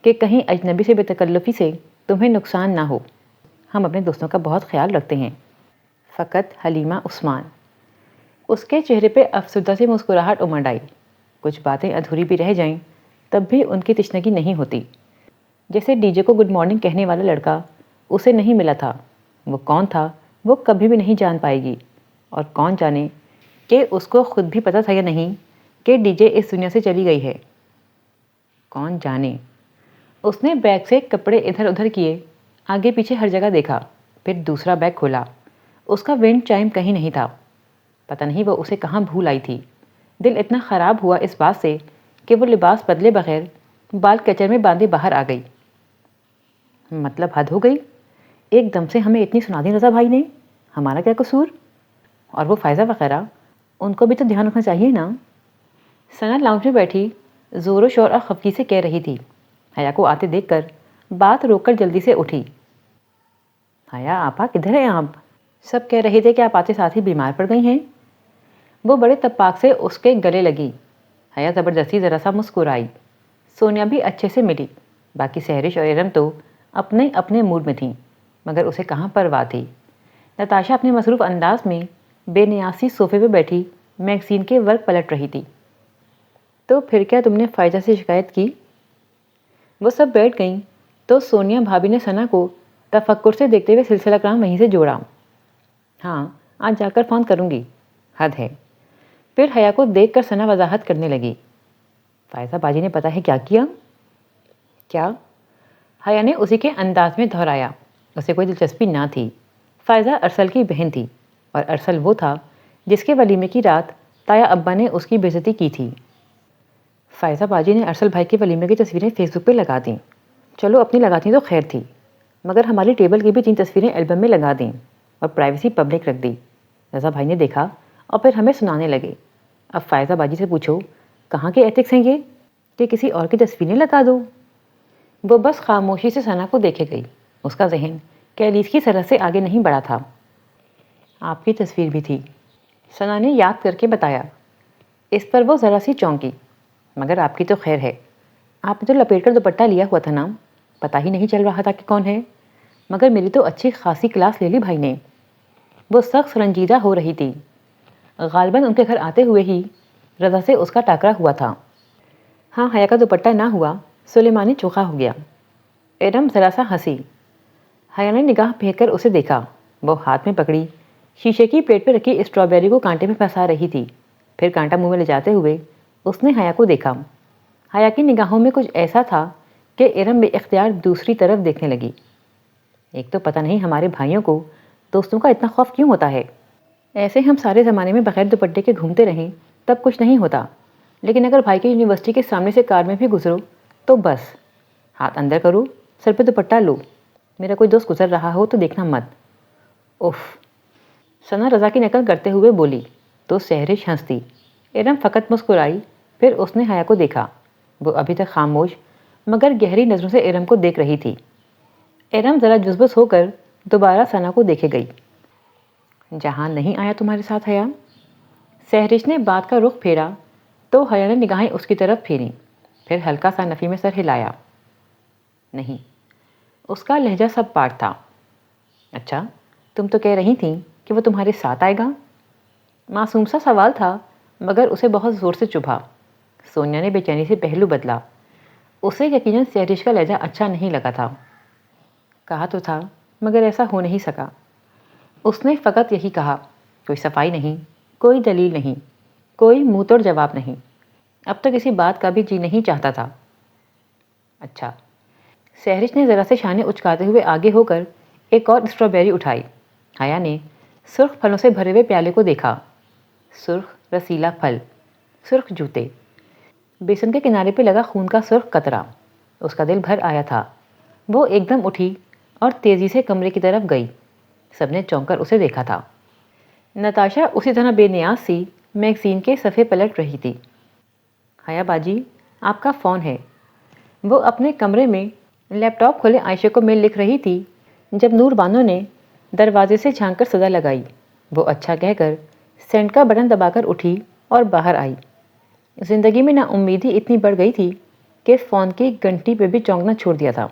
کہ کہیں اجنبی سے بے تکلفی سے تمہیں نقصان نہ ہو۔ ہم اپنے دوستوں کا بہت خیال رکھتے ہیں۔ فقط حلیمہ عثمان۔ اس کے چہرے پہ افسردہ سی مسکراہٹ امڑ آئی۔ کچھ باتیں ادھوری بھی رہ جائیں تب بھی ان کی تشنگی نہیں ہوتی۔ جیسے ڈی جے کو گڈ مارننگ کہنے والا لڑکا اسے نہیں ملا تھا، وہ کون تھا وہ کبھی بھی نہیں جان پائے گی، اور کون جانے کہ اس کو خود بھی پتہ تھا یا نہیں کہ ڈی جے اس دنیا سے چلی گئی ہے۔ کون جانے۔ اس نے بیگ سے کپڑے ادھر ادھر کیے، آگے پیچھے ہر جگہ دیکھا، پھر دوسرا بیگ کھولا۔ اس کا ونڈ چائم کہیں نہیں تھا۔ پتہ نہیں وہ اسے کہاں بھول آئی تھی۔ دل اتنا خراب ہوا اس بات سے کہ وہ لباس بدلے بغیر بال کچر میں باندھے باہر آ گئی۔ مطلب حد ہو گئی، ایک دم سے ہمیں اتنی سنا دی رضا بھائی نے، ہمارا کیا قصور؟ اور وہ فائزہ وغیرہ، ان کو بھی تو دھیان رکھنا چاہیے نا۔ ثنا لاؤنج میں بیٹھی زور و شور اور خفگی سے کہہ رہی تھی۔ حیا کو آتے دیکھ کر بات روک کر جلدی سے اٹھی۔ حیا آپا کدھر ہیں آپ؟ سب کہہ رہے تھے کہ آپ آتے ساتھ ہی بیمار پڑ گئی ہیں۔ وہ بڑے تپاک سے اس کے گلے لگی۔ حیا زبردستی ذرا سا مسکرائی۔ سونیا بھی اچھے سے ملی، باقی سہرش اور ارم تو اپنے اپنے موڈ میں تھیں، مگر اسے کہاں پرواہ تھی۔ نتاشا اپنے مصروف انداز میں بے نیاسی صوفے پہ بیٹھی میگزین کے ورق پلٹ رہی تھی۔ تو پھر کیا تم نے فائزہ سے شکایت کی؟ وہ سب بیٹھ گئیں تو سونیا بھابھی نے ثنا کو تفکر سے دیکھتے ہوئے سلسلہ کام وہیں سے جوڑا۔ ہاں آج جا کر فون کروں گی، حد ہے۔ پھر حیا کو دیکھ کر ثنا وضاحت کرنے لگی۔ فائزہ باجی نے پتہ ہے کیا کیا؟ کیا؟ حیا نے اسی کے انداز میں دہرایا۔ اسے کوئی دلچسپی نہ تھی۔ فائزہ ارسل کی بہن تھی، اور ارسل وہ تھا جس کے ولیمے کی رات تایا ابا نے اس کی بے عزتی کی تھی۔ فائزہ باجی نے ارسل بھائی کے ولیمے کی تصویریں فیس بک پہ لگا دیں۔ چلو اپنی لگاتی تو خیر تھی، مگر ہماری ٹیبل کی بھی 3 تصویریں البم میں لگا دیں اور پرائیویسی پبلک رکھ دی۔ رضا بھائی نے دیکھا اور پھر ہمیں سنانے لگے۔ اب فائزہ باجی سے پوچھو کہاں کے ایتھکس ہیں یہ کہ کسی اور کی تصویریں لگا دو؟ وہ بس خاموشی سے ثنا کو دیکھے گئی۔ اس کا ذہن کیلیس کی سرحد سے آگے نہیں بڑھا تھا۔ آپ کی تصویر بھی تھی، ثنا نے یاد کر کے بتایا۔ اس پر وہ ذرا سی چونکی، مگر آپ کی تو خیر ہے، آپ نے تو لپیٹ کر دوپٹہ لیا ہوا تھا نا، پتہ ہی نہیں چل رہا تھا کہ کون ہے، مگر میری تو اچھی خاصی کلاس لے لی بھائی نے۔ وہ سخت رنجیدہ ہو رہی تھی۔ غالباً ان کے گھر آتے ہوئے ہی رضا سے اس کا ٹاکرا ہوا تھا۔ ہاں حیا کا دوپٹہ نہ ہوا، سلیمانی چوکھا ہو گیا۔ ارم ذرا سا ہنسی۔ حیا نے نگاہ پھیر کر اسے دیکھا۔ وہ ہاتھ میں پکڑی شیشے کی پلیٹ پہ رکھی اسٹرابیری کو کانٹے میں پھنسا رہی تھی، پھر کانٹا منہ میں لے جاتے ہوئے اس نے حیا کو دیکھا۔ حیا کی نگاہوں میں کچھ ایسا تھا کہ ارم بے اختیار دوسری طرف دیکھنے لگی۔ ایک تو پتہ نہیں ہمارے بھائیوں کو دوستوں کا اتنا خوف کیوں ہوتا ہے۔ ایسے ہم سارے زمانے میں بغیر دوپٹے کے گھومتے رہیں تب کچھ نہیں ہوتا، لیکن اگر بھائی کی یونیورسٹی کے سامنے سے کار میں بھی گزرو تو بس ہاتھ اندر کرو، سر پہ دوپٹہ لو، میرا کوئی دوست گزر رہا ہو تو دیکھنا مت۔ اف۔ ثنا رضا کی نقل کرتے ہوئے بولی تو سہرش ہنستی۔ ارم فقط مسکرائی، پھر اس نے حیا کو دیکھا۔ وہ ابھی تک خاموش مگر گہری نظروں سے ارم کو دیکھ رہی تھی۔ ارم ذرا جذبس ہو کر دوبارہ ثنا کو دیکھے گئی۔ جہاں نہیں آیا تمہارے ساتھ حیا؟ سہرش نے بات کا رخ پھیرا تو حیا نے نگاہیں اس کی طرف پھیریں، پھر ہلکا سا نفی میں سر ہلایا۔ نہیں۔ اس کا لہجہ سب پاٹ تھا۔ اچھا تم تو کہہ رہی تھیں کہ وہ تمہارے ساتھ آئے گا؟ معصوم سا سوال تھا مگر اسے بہت زور سے چبھا۔ سونیا نے بے چینی سے پہلو بدلا۔ اسے یقیناً سہرش کا لہجہ اچھا نہیں لگا تھا. کہا تو تھا مگر ایسا ہو نہیں سکا. اس نے فقط یہی کہا, کوئی صفائی نہیں, کوئی دلیل نہیں, کوئی منہ توڑ جواب نہیں. اب تو کسی بات کا بھی جی نہیں چاہتا تھا. اچھا. سہرش نے ذرا سے شانے اچکاتے ہوئے آگے ہو کر ایک اور اسٹرابیری اٹھائی. حیا نے سرخ پھلوں سے بھرے ہوئے پیالے کو دیکھا. سرخ رسیلا پھل, سرخ جوتے, بیسن کے کنارے پہ لگا خون کا سرخ قطرہ. اس کا دل بھر آیا تھا. وہ ایک دم اٹھی اور تیزی سے کمرے کی طرف گئی. سب نے چونک کر اسے دیکھا تھا. نتاشا اسی طرح بے نیاز سی میگزین کے صفحے پلٹ رہی تھی. حیا باجی, آپ کا فون ہے. وہ اپنے کمرے میں لیپ ٹاپ کھولے عائشہ کو میل لکھ رہی تھی جب نور بانو نے دروازے سے جھانک کر صدا لگائی. وہ اچھا کہہ کر سینڈ کا بٹن دبا کر اٹھی اور باہر آئی. زندگی میں نا امیدی اتنی بڑھ گئی تھی کہ فون کی گھنٹی پہ بھی چونکنا چھوڑ دیا تھا.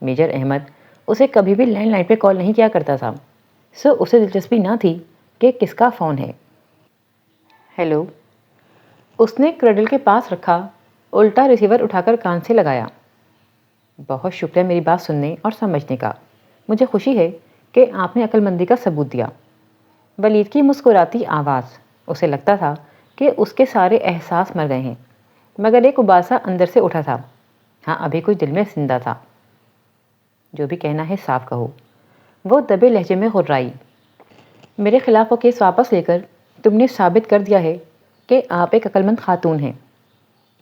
میجر احمد اسے کبھی بھی لینڈ لائن پہ کال نہیں کیا کرتا تھا, سو اسے دلچسپی نہ تھی کہ کس کا فون ہے. ہیلو. اس نے کرڈل کے پاس رکھا, الٹا ریسیور اٹھا کر کان سے لگایا. بہت شکریہ میری بات سننے اور سمجھنے کا. مجھے خوشی ہے کہ آپ نے عقل مندی کا ثبوت دیا. ولید کی مسکراتی آواز. اسے لگتا تھا کہ اس کے سارے احساس مر گئے ہیں, مگر ایک اباسا اندر سے اٹھا تھا. ہاں, ابھی کچھ دل میں زندہ تھا. جو بھی کہنا ہے صاف کہو. وہ دبے لہجے میں غرائی. میرے خلاف وہ کیس واپس لے کر تم نے ثابت کر دیا ہے کہ آپ ایک عقل مند خاتون ہیں.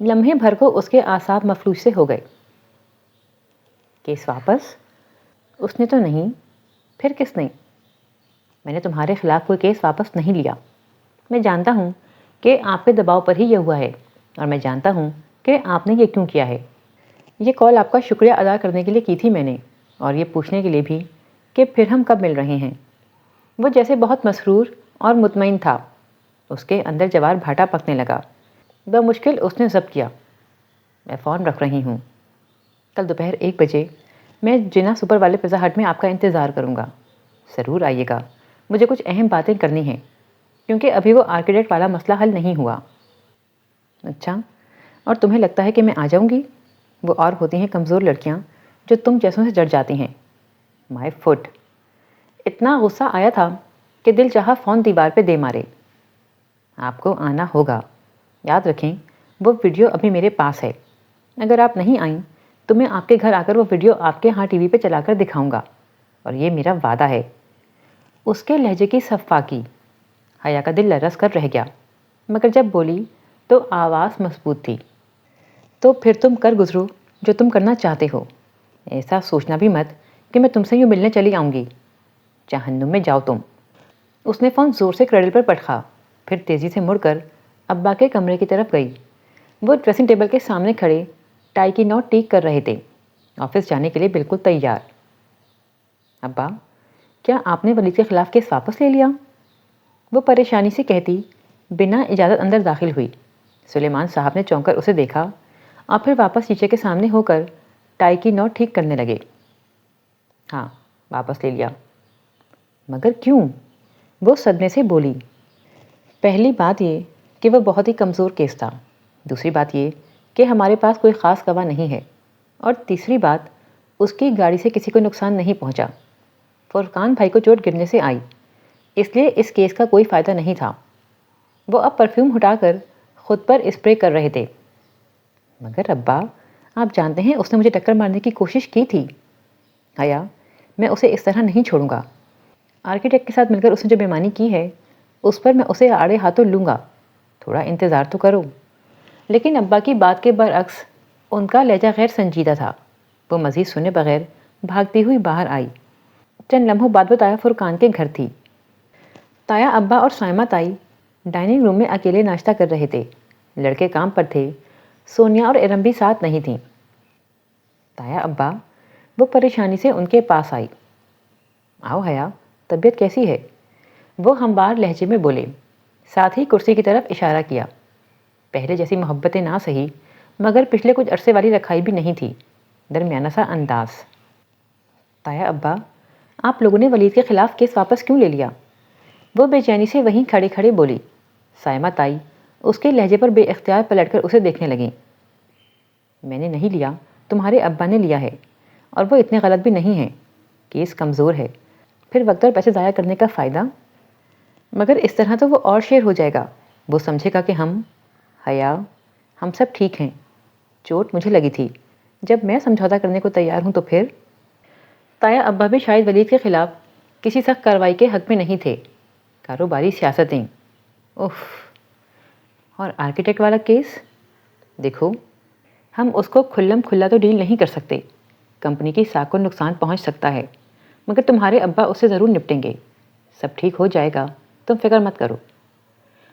لمحے بھر کو اس کے اعصاب مفلوج سے ہو گئے. کیس واپس؟ اس نے تو نہیں. پھر کس نے؟ میں نے تمہارے خلاف کوئی کیس واپس نہیں لیا. میں جانتا ہوں کہ آپ کے دباؤ پر ہی یہ ہوا ہے, اور میں جانتا ہوں کہ آپ نے یہ کیوں کیا ہے. یہ کال آپ کا شکریہ ادا کرنے کے لیے کی تھی میں نے, اور یہ پوچھنے کے لیے بھی کہ پھر ہم کب مل رہے ہیں. وہ جیسے بہت مسرور اور مطمئن تھا. اس کے اندر جوار بھاٹا پکنے لگا. بمشکل اس نے ضبط کیا. میں فون رکھ رہی ہوں. کل دوپہر 1 بجے میں جنا سپر والے پیزا ہٹ میں آپ کا انتظار کروں گا. ضرور آئیے گا. مجھے کچھ اہم باتیں کرنی ہیں, کیونکہ ابھی وہ آرکیڈیٹ والا مسئلہ حل نہیں ہوا. اچھا, اور تمہیں لگتا ہے کہ میں آ جاؤں گی؟ وہ اور ہوتی ہیں کمزور لڑکیاں جو تم جیسوں سے ڈر جاتی ہیں. مائی فٹ. اتنا غصہ آیا تھا کہ دل چاہا فون دیوار پہ دے مارے. آپ کو آنا ہوگا. یاد رکھیں وہ ویڈیو ابھی میرے پاس ہے. اگر آپ نہیں آئیں تو میں آپ کے گھر آ کر وہ ویڈیو آپ کے ہاں ٹی وی پہ چلا کر دکھاؤں گا, اور یہ میرا وعدہ ہے. اس کے لہجے کی صفاقی. حیا کا دل لرز کر رہ گیا, مگر جب بولی تو آواز مضبوط تھی. تو پھر تم کر گزرو جو تم کرنا چاہتے ہو. ایسا سوچنا بھی مت کہ میں تم سے یوں ملنے چلی آؤں گی. جہنم میں جاؤ تم. اس نے فون زور سے کرڈل پر پٹخا, پھر تیزی سے مڑ کر ابا کے کمرے کی طرف گئی. وہ ڈریسنگ ٹیبل کے سامنے کھڑے ٹائی کی نوٹ ٹیک کر رہے تھے, آفس جانے کے لیے بالکل تیار. ابا, کیا آپ نے ولید کے خلاف کیس واپس لے لیا؟ وہ پریشانی سے کہتی بنا اجازت اندر داخل ہوئی. سلیمان صاحب نے چونک کر اسے دیکھا اور پھر واپس شیشے کے سامنے ہو کر ٹائی کی نوٹ ٹھیک کرنے لگے. ہاں, واپس لے لیا. مگر کیوں؟ وہ صدمے سے بولی. پہلی بات یہ کہ وہ بہت ہی کمزور کیس تھا. دوسری بات یہ کہ ہمارے پاس کوئی خاص گواہ نہیں ہے. اور تیسری بات, اس کی گاڑی سے کسی کو نقصان نہیں پہنچا. فرقان بھائی کو چوٹ گرنے سے آئی, اس لیے اس کیس کا کوئی فائدہ نہیں تھا. وہ اب پرفیوم ہٹا کر خود پر اسپرے کر رہے تھے. مگر ابا, آپ جانتے ہیں اس نے مجھے ٹکر مارنے کی کوشش کی تھی. حیا, میں اسے اس طرح نہیں چھوڑوں گا. آرکیٹیکٹ کے ساتھ مل کر اس نے جو بےایمانی کی ہے اس پر میں اسے آڑے ہاتھوں لوں گا. تھوڑا انتظار تو کرو. لیکن ابا کی بات کے برعکس ان کا لہجہ غیر سنجیدہ تھا. وہ مزید سنے بغیر بھاگتی ہوئی باہر آئی. چند لمحوں بعد وہ تایا فرقان کے گھر تھی. تایا, ابا اور سائمہ تائی ڈائننگ روم میں اکیلے ناشتہ کر رہے تھے. لڑکے کام پر تھے. سونیا اور ارم بھی ساتھ نہیں تھیں. تایا ابا, وہ پریشانی سے ان کے پاس آئی. آؤ حیا, طبیعت کیسی ہے؟ وہ ہموار لہجے میں بولے, ساتھ ہی کرسی کی طرف اشارہ کیا. پہلے جیسی محبتیں نہ سہی, مگر پچھلے کچھ عرصے والی رکھائی بھی نہیں تھی. درمیانہ سا انداز. تایا ابا, آپ لوگوں نے ولید کے خلاف کیس واپس کیوں لے لیا؟ وہ بے چینی سے وہیں کھڑے کھڑے بولی. سائمہ تائی اس کے لہجے پر بے اختیار پلٹ کر اسے دیکھنے لگیں. میں نے نہیں لیا، تمہارے ابا نے لیا ہے، اور وہ اتنے غلط بھی نہیں ہیں۔ کیس کمزور ہے، پھر وقت اور پیسے ضائع کرنے کا فائدہ؟ مگر اس طرح تو وہ اور شیر ہو جائے گا، وہ سمجھے گا کہ حیا، ہم سب ٹھیک ہیں، چوٹ مجھے لگی تھی، جب میں سمجھوتا کرنے کو تیار ہوں تو پھر؟ تایا ابا بھی شاید ولید کے خلاف کسی سخت کارروائی کے حق میں نہیں تھے۔ کاروباری سیاستیں، اف، اور آرکیٹیکٹ والا کیس؟ دیکھو، ہم اس کو کھلم کھلا تو ڈیل نہیں کر سکتے، کمپنی کی ساکھ کو نقصان پہنچ سکتا ہے، مگر تمہارے ابا اس سے ضرور نپٹیں گے، سب ٹھیک ہو جائے گا، تم فکر مت کرو۔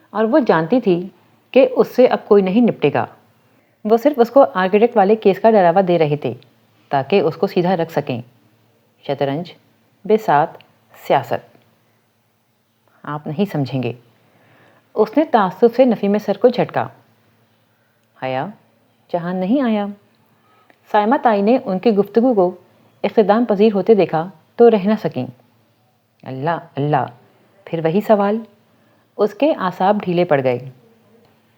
اور وہ جانتی تھی کہ اس سے اب کوئی نہیں نپٹے گا، وہ صرف اس کو آرکیٹیکٹ والے کیس کا ڈراوا دے رہے تھے تاکہ اس کو سیدھا رکھ سکیں۔ شطرنج بساتھ سیاست، آپ نہیں سمجھیں گے۔ اس نے تعصب سے نفی میں سر کو جھٹکا۔ حیا، جہان نہیں آیا؟ سائمہ تائی نے ان کی گفتگو کو اختتام پذیر ہوتے دیکھا تو رہ نہ سکیں۔ اللہ اللہ، پھر وہی سوال؟ اس کے اعصاب ڈھیلے پڑ گئے۔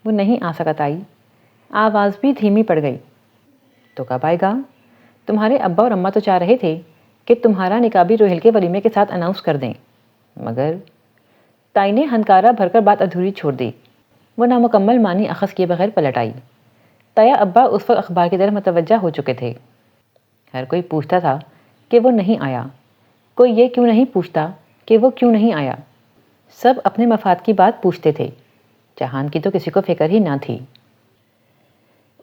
وہ نہیں آ سکا تائی، آواز بھی دھیمی پڑ گئی۔ تو کب آئے گا؟ تمہارے ابا اور اماں تو چاہ رہے تھے کہ تمہارا نکاح بھی روہیل کے ولیمے کے ساتھ اناؤنس کر دیں، مگر تائی نے ہنکارا بھر کر بات ادھوری چھوڑ دی۔ وہ نامکمل معنی اخذ کیے بغیر پلٹ آئی۔ تایا ابا اس وقت اخبار کی طرف متوجہ ہو چکے تھے۔ ہر کوئی پوچھتا تھا کہ وہ نہیں آیا، کوئی یہ کیوں نہیں پوچھتا کہ وہ کیوں نہیں آیا۔ سب اپنے مفاد کی بات پوچھتے تھے، جہان کی تو کسی کو فکر ہی نہ تھی۔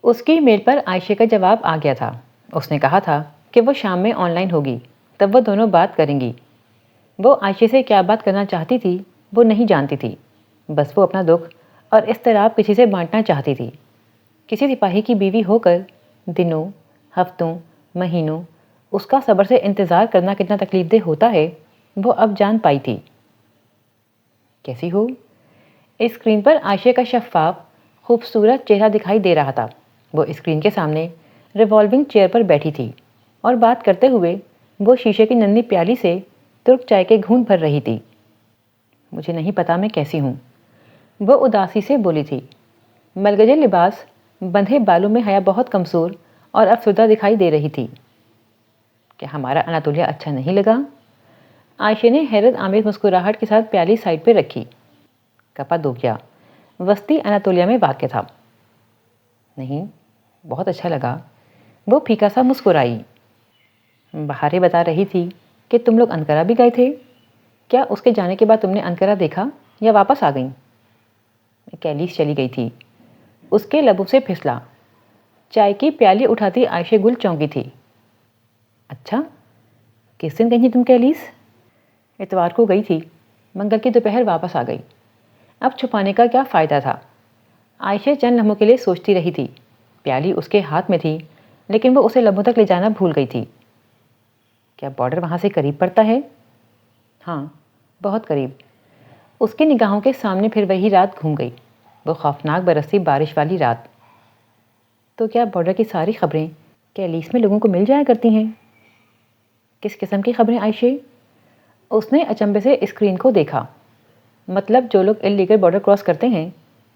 اس کی میل پر عائشہ کا جواب آ گیا تھا۔ اس نے کہا تھا کہ وہ شام میں آن لائن ہوگی، تب وہ دونوں بات کریں گی۔ وہ عائشہ سے کیا بات کرنا چاہتی تھی وہ نہیں جانتی تھی، بس وہ اپنا دکھ اور اضطراب کسی سے بانٹنا چاہتی تھی۔ کسی سپاہی کی بیوی ہو کر دنوں، ہفتوں، مہینوں اس کا صبر سے انتظار کرنا کتنا تکلیف دہ ہوتا ہے وہ اب جان پائی تھی۔ کیسی ہو؟ اسکرین پر عائشہ کا شفاف خوبصورت چہرہ دکھائی دے رہا تھا۔ وہ اسکرین کے سامنے ریوالونگ چیئر پر بیٹھی تھی اور بات کرتے ہوئے وہ شیشے کی ننھی پیالی سے ترک چائے کے گھونٹ بھر رہی تھی۔ مجھے نہیں پتا میں کیسی ہوں، وہ اداسی سے بولی تھی۔ ملگجے لباس، بندھے بالوں میں حیا بہت کمزور اور افسردہ دکھائی دے رہی تھی۔ کیا ہمارا اناتولیہ اچھا نہیں لگا؟ عائشہ نے حیرت آمیز مسکراہٹ کے ساتھ پیالی سائڈ پہ رکھی۔ کپادوکیا وسطی اناتولیہ میں واقع تھا۔ نہیں، بہت اچھا لگا، وہ پھیکا سا مسکرائی۔ بہارے بتا رہی تھی کہ تم لوگ انقرہ بھی گئے تھے، کیا اس کے جانے کے بعد تم نے انقرہ دیکھا یا واپس آ گئیں؟ میں کیلیس چلی گئی تھی، اس کے لبوں سے پھسلا۔ چائے کی پیالی اٹھاتی عائشہ گل چونکی تھی۔ اچھا، کس دن گئی تھی تم کیلیس؟ اتوار کو گئی تھی، منگل کی دوپہر واپس آ گئی۔ اب چھپانے کا کیا فائدہ تھا؟ عائشہ چند لمحوں کے لیے سوچتی رہی تھی۔ پیالی اس کے ہاتھ میں تھی لیکن وہ اسے لبوں تک لے جانا بھول گئی تھی۔ کیا بارڈر وہاں سے قریب پڑتا ہے؟ ہاں، بہت قریب۔ اس کی نگاہوں کے سامنے پھر وہی رات گھوم گئی، وہ خوفناک برستی بارش والی رات۔ تو کیا بارڈر کی ساری خبریں کیلیس میں لوگوں کو مل جایا کرتی ہیں؟ کس قسم کی خبریں عائشہ؟ اس نے اچنبے سے اسکرین کو دیکھا۔ مطلب جو لوگ اللیگل بارڈر کراس کرتے ہیں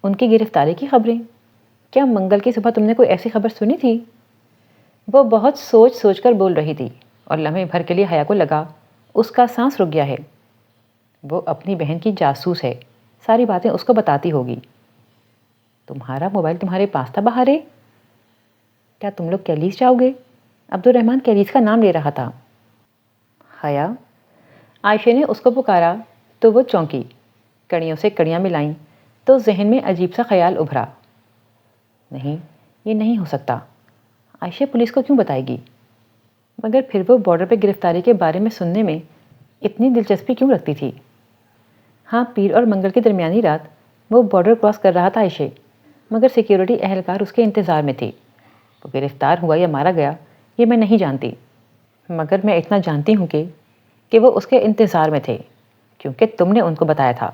ان کی گرفتاری کی خبریں؟ کیا منگل کی صبح تم نے کوئی ایسی خبر سنی تھی؟ وہ بہت سوچ سوچ کر بول رہی تھی اور لمحے بھر کے لیے حیا کو لگا اس کا سانس رک گیا ہے۔ وہ اپنی بہن کی جاسوس ہے، ساری باتیں اس کو بتاتی ہوگی۔ تمہارا موبائل تمہارے پاس تھا بہارے؟ کیا تم لوگ کیلیس جاؤ گے؟ عبد الرحمن کیلیس کا نام لے رہا تھا۔ حیا، عائشہ نے اس کو پکارا تو وہ چونکی، کڑیوں سے کڑیاں ملائیں تو ذہن میں عجیب سا خیال ابھرا۔ نہیں، یہ نہیں ہو سکتا، عائشہ پولیس کو کیوں بتائے گی؟ مگر پھر وہ بارڈر پہ گرفتاری کے بارے میں سننے میں اتنی دلچسپی کیوں رکھتی تھی؟ ہاں، پیر اور منگل کی درمیانی رات وہ بارڈر کراس کر رہا تھا عائشہ، مگر سیکیورٹی اہلکار اس کے انتظار میں تھی۔ وہ گرفتار ہوا یا مارا گیا یہ میں نہیں جانتی، مگر میں اتنا جانتی ہوں کہ وہ اس کے انتظار میں تھے کیونکہ تم نے ان کو بتایا تھا،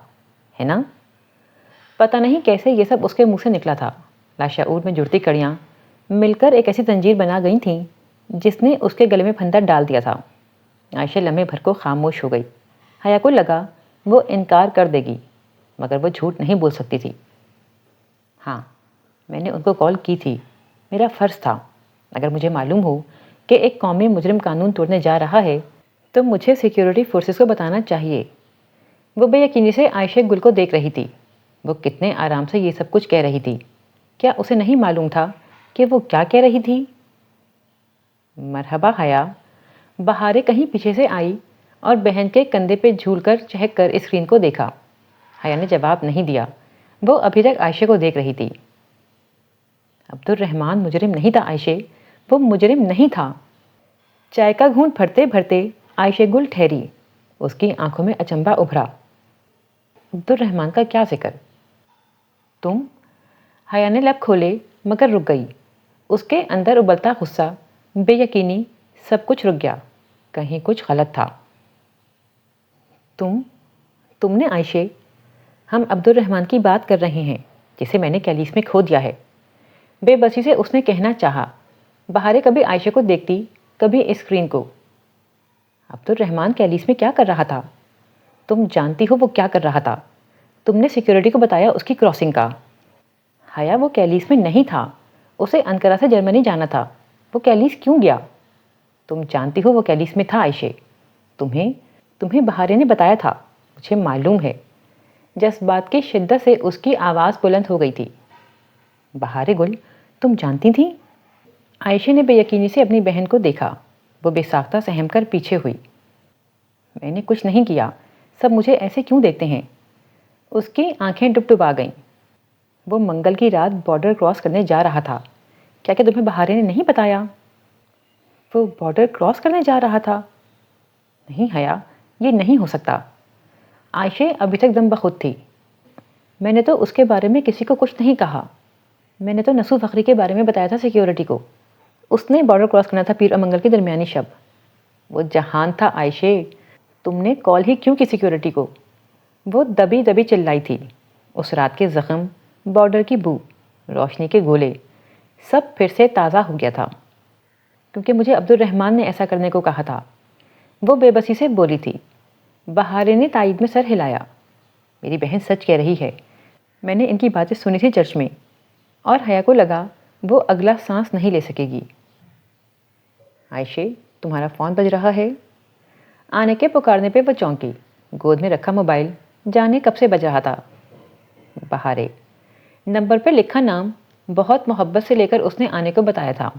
ہے نا؟ پتہ نہیں کیسے یہ سب اس کے منہ سے نکلا تھا۔ لاشعور میں جڑتی کڑیاں مل کر ایک ایسی زنجیر بنا گئی تھیں جس نے اس کے گلے میں پھندا ڈال دیا تھا۔ عائشہ لمحے بھر کو خاموش ہو گئی۔ حیا کو لگا وہ انکار کر دے گی، مگر وہ جھوٹ نہیں بول سکتی تھی۔ ہاں، میں نے ان کو کال کی تھی، میرا فرض تھا، اگر مجھے معلوم ہو کہ ایک قومی مجرم قانون توڑنے جا رہا ہے تو مجھے سیکیورٹی فورسز کو بتانا چاہیے۔ وہ بے یقینی سے عائشہ گل کو دیکھ رہی تھی۔ وہ کتنے آرام سے یہ سب کچھ کہہ رہی تھی۔ کیا اسے نہیں معلوم تھا کہ وہ کیا کہہ رہی تھی؟ مرحبا حیا، بہارے کہیں پیچھے سے آئی اور بہن کے کندھے پہ جھول کر چہک کر اسکرین کو دیکھا۔ حیا نے جواب نہیں دیا۔ وہ ابھی تک عائشہ کو دیکھ رہی تھی۔ عبد الرحمن مجرم نہیں تھا عائشہ، وہ مجرم نہیں تھا۔ چائے کا گھونٹ بھرتے بھرتے عائشہ گل ٹھہری۔ اس کی آنکھوں میں اچنبھا ابھرا۔ عبد الرحمن کا کیا ذکر؟ تم؟ حیا نے لب کھولے مگر رک گئی۔ اس کے اندر ابلتا غصہ، بے یقینی، سب کچھ رک گیا۔ کہیں کچھ غلط تھا۔ تم نے عائشہ؟ ہم عبد الرحمن کی بات کر رہے ہیں جسے میں نے کیلیس میں کھو دیا ہے۔ بے بسی سے اس نے کہنا چاہا۔ بہارے کبھی عائشہ کو دیکھتی، کبھی اسکرین کو۔ عبد الرحمن کیلیس میں کیا کر رہا تھا؟ تم جانتی ہو وہ کیا کر رہا تھا؟ تم نے سیکیورٹی کو بتایا اس کی کراسنگ کا۔ حیا وہ کیلیس میں نہیں تھا۔ اسے انقرہ سے جرمنی جانا تھا۔ وہ کیلیس کیوں گیا؟ تم جانتی ہو وہ کیلیس میں تھا عائشہ۔ تمہیں بہارے نے بتایا تھا، مجھے معلوم ہے۔ جذبات کی شدت سے اس کی آواز بلند ہو گئی تھی۔ بہارے گل، تم جانتی تھی؟ عائشہ نے بے یقینی سے اپنی بہن کو دیکھا۔ وہ بے ساختہ سہم کر پیچھے ہوئی۔ میں نے کچھ نہیں کیا، سب مجھے ایسے کیوں دیکھتے ہیں؟ اس کی آنکھیں ڈبڈبا گئیں۔ وہ منگل کی رات بارڈر کراس کرنے جا رہا تھا۔ کیا کہ تمہیں بہارے نے نہیں بتایا؟ وہ بارڈر کراس کرنے جا رہا تھا؟ نہیں حیا، یہ نہیں ہو سکتا۔ عائشہ ابھی تک دم بخود تھی۔ میں نے تو اس کے بارے میں کسی کو کچھ نہیں کہا۔ میں نے تو نسو فخری کے بارے میں بتایا تھا سیکیورٹی کو۔ اس نے بارڈر کراس کرنا تھا پیر اور منگل کی درمیانی شب۔ وہ جہان تھا عائشہ، تم نے کال ہی کیوں کی سیکیورٹی کو؟ وہ دبی دبی چلائی تھی۔ اس رات کے زخم، بارڈر کی بو، روشنی کے گولے، سب پھر سے تازہ ہو گیا تھا۔ کیونکہ مجھے عبد الرحمن نے ایسا کرنے کو کہا تھا، وہ بے بسی سے بولی تھی۔ بہارے نے تائید میں سر ہلایا۔ میری بہن سچ کہہ رہی ہے، میں نے ان کی باتیں سنی تھی چرچ میں، اور حیا کو لگا وہ اگلا سانس نہیں لے سکے گی۔ عائشہ، تمہارا فون بج رہا ہے۔ آنے کے پکارنے پہ وہ چونکی۔ گود میں رکھا موبائل جانے کب سے بج رہا تھا۔ بہارے، نمبر پہ لکھا نام بہت محبت سے لے کر اس نے آنے کو بتایا تھا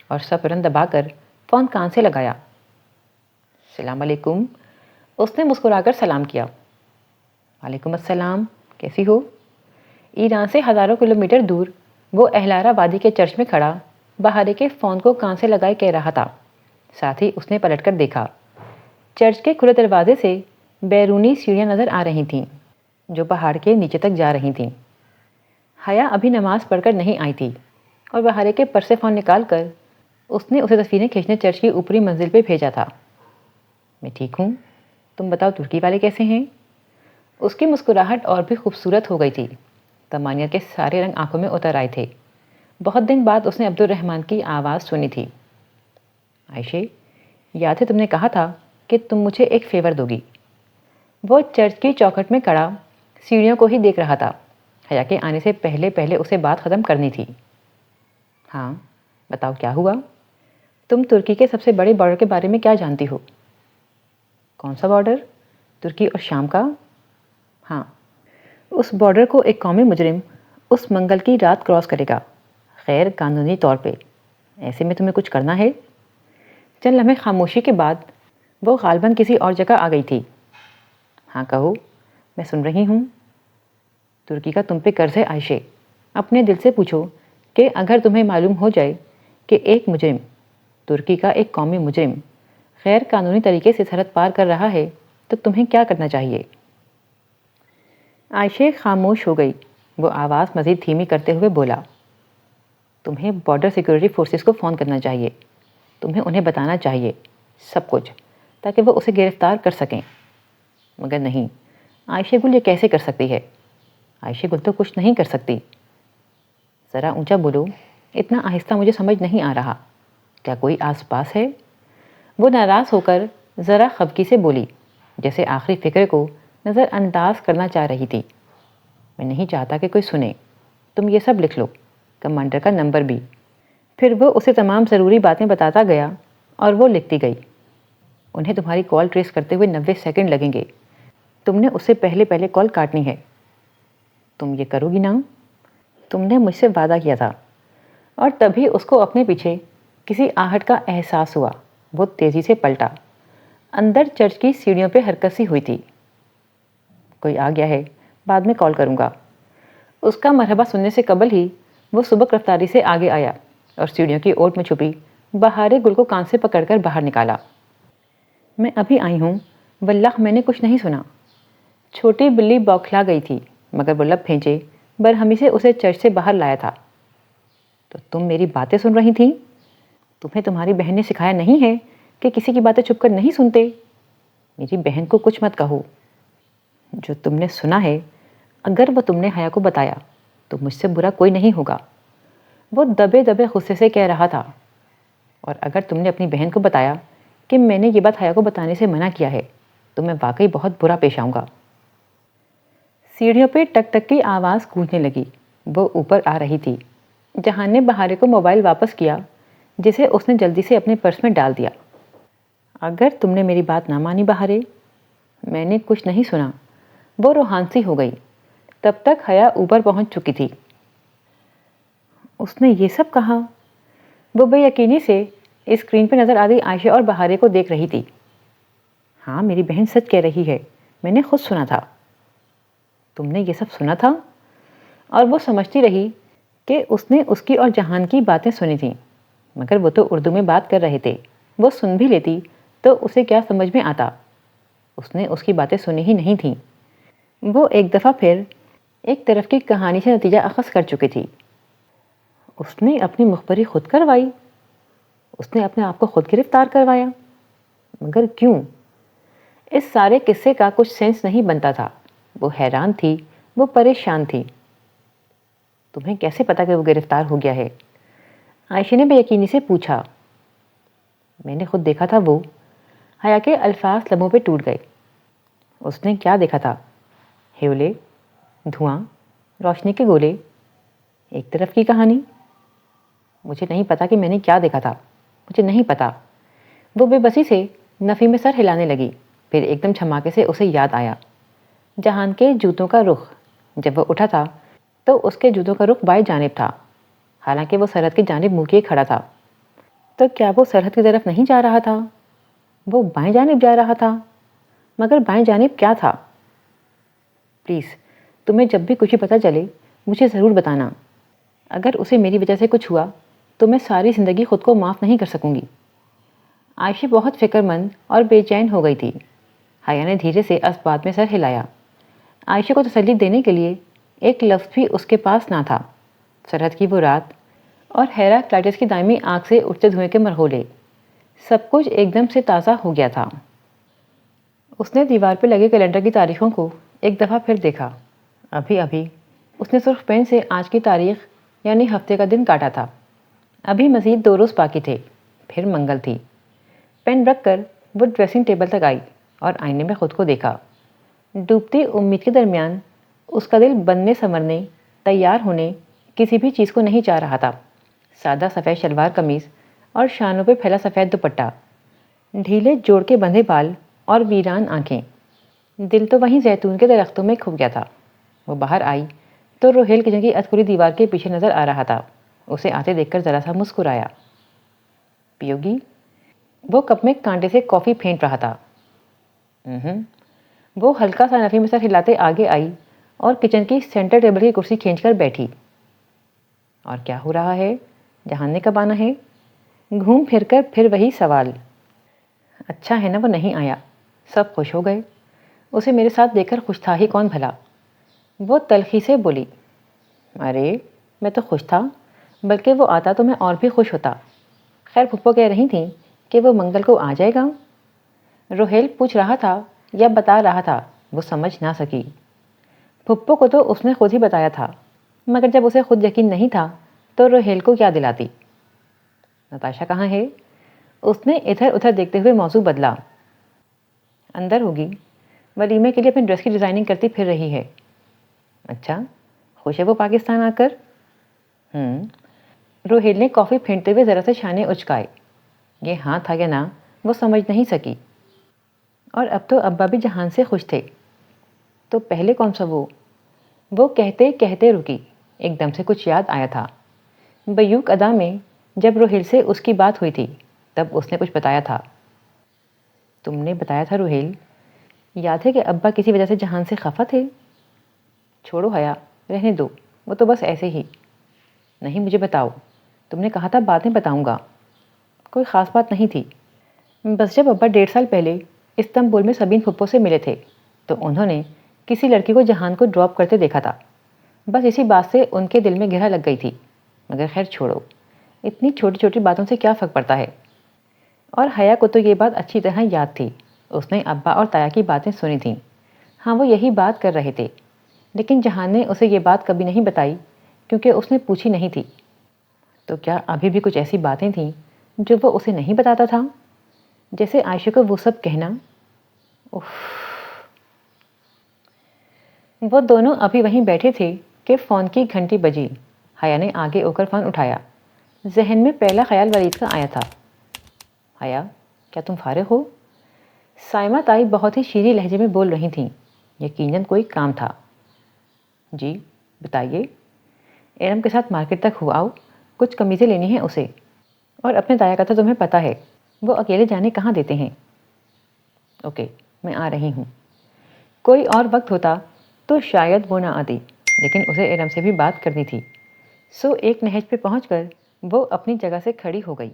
اور سپرن دبا کر فون کان سے لگایا۔ السلام علیکم۔ اس نے مسکرا کر سلام کیا۔ وعلیکم السلام، کیسی ہو؟ ایران سے ہزاروں کلومیٹر دور وہ اہلارا وادی کے چرچ میں کھڑا بہارے کے فون کو کان سے لگائے کہہ رہا تھا۔ ساتھ ہی اس نے پلٹ کر دیکھا۔ چرچ کے کھلے دروازے سے بیرونی سیڑھیاں نظر آ رہی تھیں جو پہاڑ کے نیچے تک جا رہی تھیں۔ حیا ابھی نماز پڑھ کر نہیں آئی تھی اور بہارے کے پر سے فون نکال کر اس نے اسے تصویریں کھینچنے چرچ کی اوپری منزل پہ بھیجا تھا۔ میں ٹھیک ہوں، تم بتاؤ ترکی والے کیسے ہیں؟ اس کی مسکراہٹ اور بھی خوبصورت ہو گئی تھی۔ طمانیت کے سارے رنگ آنکھوں میں اتر آئے تھے۔ بہت دن بعد اس نے عبد الرحمن کی آواز سنی تھی۔ عائشہ، یاد ہے تم نے کہا تھا کہ تم مجھے ایک فیور دو گی؟ وہ چرچ کی چوکھٹ میں کھڑا سیڑھیوں کو ہی دیکھ رہا تھا۔ حیا کے آنے سے پہلے اسے بات ختم کرنی تھی۔ ہاں، بتاؤ کیا ہوا؟ تم ترکی کے سب سے بڑے بارڈر کے بارے میں کیا جانتی ہو؟ کون سا بارڈر؟ ترکی اور شام کا؟ ہاں، اس بارڈر کو ایک قومی مجرم اس منگل کی رات کراس کرے گا، غیر قانونی طور پہ۔ ایسے میں تمہیں کچھ کرنا ہے۔ چند لمحے خاموشی کے بعد وہ غالباً کسی اور جگہ آ گئی تھی۔ ہاں کہو، میں سن رہی ہوں۔ ترکی کا تم پہ قرض ہے عائشہ۔ اپنے دل سے پوچھو کہ اگر تمہیں معلوم ہو جائے کہ ایک مجرم، ترکی کا ایک قومی مجرم، غیر قانونی طریقے سے سرحد پار کر رہا ہے تو تمہیں کیا کرنا چاہیے؟ عائشہ خاموش ہو گئی۔ وہ آواز مزید دھیمی کرتے ہوئے بولا، تمہیں بارڈر سیکیورٹی فورسز کو فون کرنا چاہیے۔ تمہیں انہیں بتانا چاہیے سب کچھ، تاکہ وہ اسے گرفتار کر سکیں۔ مگر نہیں، عائشہ گل یہ کیسے کر سکتی ہے؟ عائشہ گل تو کچھ نہیں کر سکتی۔ ذرا اونچا بولو، اتنا آہستہ مجھے سمجھ نہیں آ رہا۔ کیا کوئی آس پاس ہے؟ وہ ناراض ہو کر ذرا خفگی سے بولی، جیسے آخری فکر کو نظر انداز کرنا چاہ رہی تھی۔ میں نہیں چاہتا کہ کوئی سنے۔ تم یہ سب لکھ لو، کمانڈر کا نمبر بھی۔ پھر وہ اسے تمام ضروری باتیں بتاتا گیا اور وہ لکھتی گئی. انہیں تمہاری کال ٹریس کرتے ہوئے 90 سیکنڈ لگیں گے. تم نے اس سے پہلے کال کاٹنی ہے. تم یہ کرو گی نا؟ تم نے مجھ سے وعدہ کیا تھا. اور تبھی اس کو اپنے پیچھے کسی آہٹ کا احساس ہوا. وہ تیزی سے پلٹا. اندر چرچ کی سیڑھیوں پہ حرکت سی ہوئی تھی. کوئی آ گیا ہے، بعد میں کال کروں گا. اس کا مرحبا سننے سے قبل ہی وہ سبک رفتاری سے آگے آیا اور سیڑھیوں کی اوٹ میں چھپی بہار گل کو کان سے پکڑ کر باہر نکالا. میں ابھی آئی ہوں، واللہ میں نے کچھ نہیں سنا. چھوٹی بلی بوکھلا گئی تھی مگر وہ لب پھینچے برہمی سے اسے چرچ سے باہر لایا تھا. تو تم میری باتیں سن رہی تھی؟ تمہیں تمہاری بہن نے سکھایا نہیں ہے کہ کسی کی باتیں چھپ کر نہیں سنتے؟ میری بہن کو کچھ مت کہو. جو تم نے سنا ہے، اگر وہ تم نے حیا کو بتایا تو مجھ سے برا کوئی نہیں ہوگا. وہ دبے دبے غصے سے کہہ رہا تھا. اور اگر تم نے اپنی بہن کو بتایا کہ میں نے یہ بات حیا کو بتانے سے منع کیا ہے تو میں واقعی بہت برا پیش آؤں گا. سیڑھیوں پہ ٹک ٹک کی آواز گونجنے لگی. وہ اوپر آ رہی تھی. جہان نے بہارے کو موبائل واپس کیا جسے اس نے جلدی سے اپنے پرس میں ڈال دیا. اگر تم نے میری بات نہ مانی بہارے، میں نے کچھ نہیں سنا. وہ روحانسی ہو گئی. تب تک حیا اوپر پہنچ چکی تھی. اس نے یہ سب کہا؟ وہ بے یقینی سے اسکرین پہ نظر آتی عائشہ اور بہارے کو دیکھ رہی تھی. ہاں، میری بہن سچ کہہ رہی ہے، میں نے خود سنا تھا. تم نے یہ سب سنا تھا؟ اور وہ سمجھتی رہی کہ اس نے اس کی اور جہان کی باتیں سنی تھیں، مگر وہ تو اردو میں بات کر رہے تھے. وہ سن بھی لیتی تو اسے کیا سمجھ میں آتا؟ اس نے اس کی باتیں سنی ہی نہیں تھیں. وہ ایک دفعہ پھر ایک طرف کی کہانی سے نتیجہ اخذ کر چکی تھی. اس نے اپنی مخبری خود کروائی. اس نے اپنے آپ کو خود گرفتار کروایا. مگر کیوں؟ اس سارے قصے کا کچھ سینس نہیں بنتا تھا. وہ حیران تھی، وہ پریشان تھی. تمہیں کیسے پتا کہ وہ گرفتار ہو گیا ہے؟ عائشہ نے بے یقینی سے پوچھا. میں نے خود دیکھا تھا. وہ حیا کے الفاظ لبوں پہ ٹوٹ گئے. اس نے کیا دیکھا تھا؟ ہیولے، دھواں، روشنی کے گولے، ایک طرف کی کہانی. مجھے نہیں پتا کہ میں نے کیا دیکھا تھا. مجھے نہیں پتا. وہ بے بسی سے نفی میں سر ہلانے لگی. پھر ایک دم چھماکے سے اسے یاد آیا جہان کے جوتوں کا رخ. جب وہ اٹھا تھا تو اس کے جوتوں کا رخ بائیں جانب تھا، حالانکہ وہ سرحد کی جانب منہ کیے کھڑا تھا. تو کیا وہ سرحد کی طرف نہیں جا رہا تھا؟ وہ بائیں جانب جا رہا تھا. مگر بائیں جانب کیا تھا؟ پلیز، تمہیں جب بھی کچھ بھی پتہ چلے مجھے ضرور بتانا. اگر اسے میری وجہ سے کچھ ہوا تو میں ساری زندگی خود کو معاف نہیں کر سکوں گی. عائشہ بہت فکر مند اور بے چین ہو گئی تھی. حیا نے دھیرے سے اسبات میں سر ہلایا. عائشہ کو تسلی دینے کے لیے ایک لفظ بھی اس کے پاس نہ تھا. سرحد کی وہ رات اور ہیراکلائٹس کی دائمی آنکھ سے اٹھتے دھوئیں کے مرغولے، سب کچھ ایک دم سے تازہ ہو گیا تھا. اس نے دیوار پہ لگے کیلنڈر کی تاریخوں کو ایک دفعہ پھر دیکھا. ابھی اس نے سرخ پین سے آج کی تاریخ یعنی ہفتے کا دن کاٹا تھا. ابھی مزید 2 روز باقی تھے، پھر منگل تھی. پین رکھ کر وہ ڈریسنگ ٹیبل تک آئی اور آئینے میں خود کو دیکھا. ڈوبتی امید کے درمیان اس کا دل بننے سنورنے، تیار ہونے کسی بھی چیز کو نہیں چاہ رہا تھا. سادہ سفید شلوار قمیض اور شانوں پہ پھیلا سفید دوپٹہ، ڈھیلے جوڑ کے بندھے بال اور ویران آنکھیں. دل تو وہیں زیتون کے درختوں میں کھپ گیا تھا. وہ باہر آئی تو روہیل کچن کی ادھوری دیوار کے پیچھے نظر آ رہا تھا. اسے آتے دیکھ کر ذرا سا مسکرایا. پیو گی؟ وہ کپ میں کانٹے سے کافی پھینٹ رہا تھا. وہ ہلکا سا نفی میں سر ہلاتے آگے آئی اور کچن کی سینٹر ٹیبل کی کرسی کھینچ کر بیٹھی. اور کیا ہو رہا ہے؟ جہان نے کب آنا ہے؟ گھوم پھر کر پھر وہی سوال. اچھا ہے نا وہ نہیں آیا. سب خوش ہو گئے. اسے میرے ساتھ دیکھ کر خوش تھا ہی کون بھلا. وہ تلخی سے بولی. ارے میں تو خوش تھا، بلکہ وہ آتا تو میں اور بھی خوش ہوتا. خیر پھپھو کہہ رہی تھیں کہ وہ منگل کو آ جائے گا. روہیل پوچھ رہا تھا یا بتا رہا تھا، وہ سمجھ نہ سکی. پھپھو کو تو اس نے خود ہی بتایا تھا، مگر جب اسے خود یقین نہیں تھا تو روہیل کو کیا دلاتی. نتاشا کہاں ہے؟ اس نے ادھر ادھر دیکھتے ہوئے موضوع بدلا. اندر ہوگی، ولیمے کے لیے اپنی ڈریس کی ڈیزائننگ کرتی پھر رہی ہے. اچھا، خوش ہے وہ پاکستان آ کر؟ روہیل نے کافی پھینکتے ہوئے ذرا سے شانے اچکائے. یہ ہاں تھا یا نہ وہ سمجھ نہیں سکی. اور اب تو ابا بھی جہان سے خوش تھے. تو پہلے کون سا وہ کہتے کہتے رکی. ایک دم سے کچھ یاد آیا تھا. بیوق ادا میں جب روہیل سے اس کی بات ہوئی تھی تب اس نے کچھ بتایا تھا. تم نے بتایا تھا روہیل؟ یاد ہے کہ ابا کسی وجہ سے جہان سے خفا تھے؟ چھوڑو حیا، رہنے دو، وہ تو بس ایسے ہی. نہیں مجھے بتاؤ، تم نے کہا تھا باتیں بتاؤں گا. کوئی خاص بات نہیں تھی. بس جب ابا 1.5 سال پہلے استنبول میں سبین پھپھو سے ملے تھے تو انہوں نے کسی لڑکی کو جہان کو ڈراپ کرتے دیکھا تھا. بس اسی بات سے ان کے دل میں گرہ لگ گئی تھی. مگر خیر چھوڑو، اتنی چھوٹی چھوٹی باتوں سے کیا فرق پڑتا ہے. اور حیا کو تو یہ بات اچھی طرح یاد تھی. اس نے ابا اور تایا کی باتیں سنی تھیں. ہاں وہ یہی بات کر رہے تھے، لیکن جہان نے اسے یہ بات کبھی نہیں بتائی کیونکہ اس نے پوچھی نہیں تھی. تو کیا ابھی بھی کچھ ایسی باتیں تھیں جو وہ اسے نہیں بتاتا تھا؟ جیسے عائشہ کو وہ سب کہنا. وہ دونوں ابھی وہیں بیٹھے تھے کہ فون کی گھنٹی بجی. حیا نے آگے ہو کر فون اٹھایا. ذہن میں پہلا خیال ولید کا آیا تھا. حیا، کیا تم فارغ ہو؟ سائمہ تائی بہت ہی شیریں لہجے میں بول رہی تھیں. یقیناً کوئی کام تھا. جی بتائیے. ارم کے ساتھ مارکیٹ تک ہو آؤ، کچھ قمیضیں لینی ہیں اسے. اور اپنے تایا کا تو تمہیں پتہ ہے، وہ اکیلے جانے کہاں دیتے ہیں. اوکے میں آ رہی ہوں. کوئی اور وقت ہوتا تو شاید وہ نہ آتی، لیکن اسے ارم سے بھی بات کرنی تھی. سو ایک نہج پہ پہنچ کر وہ اپنی جگہ سے کھڑی ہو گئی.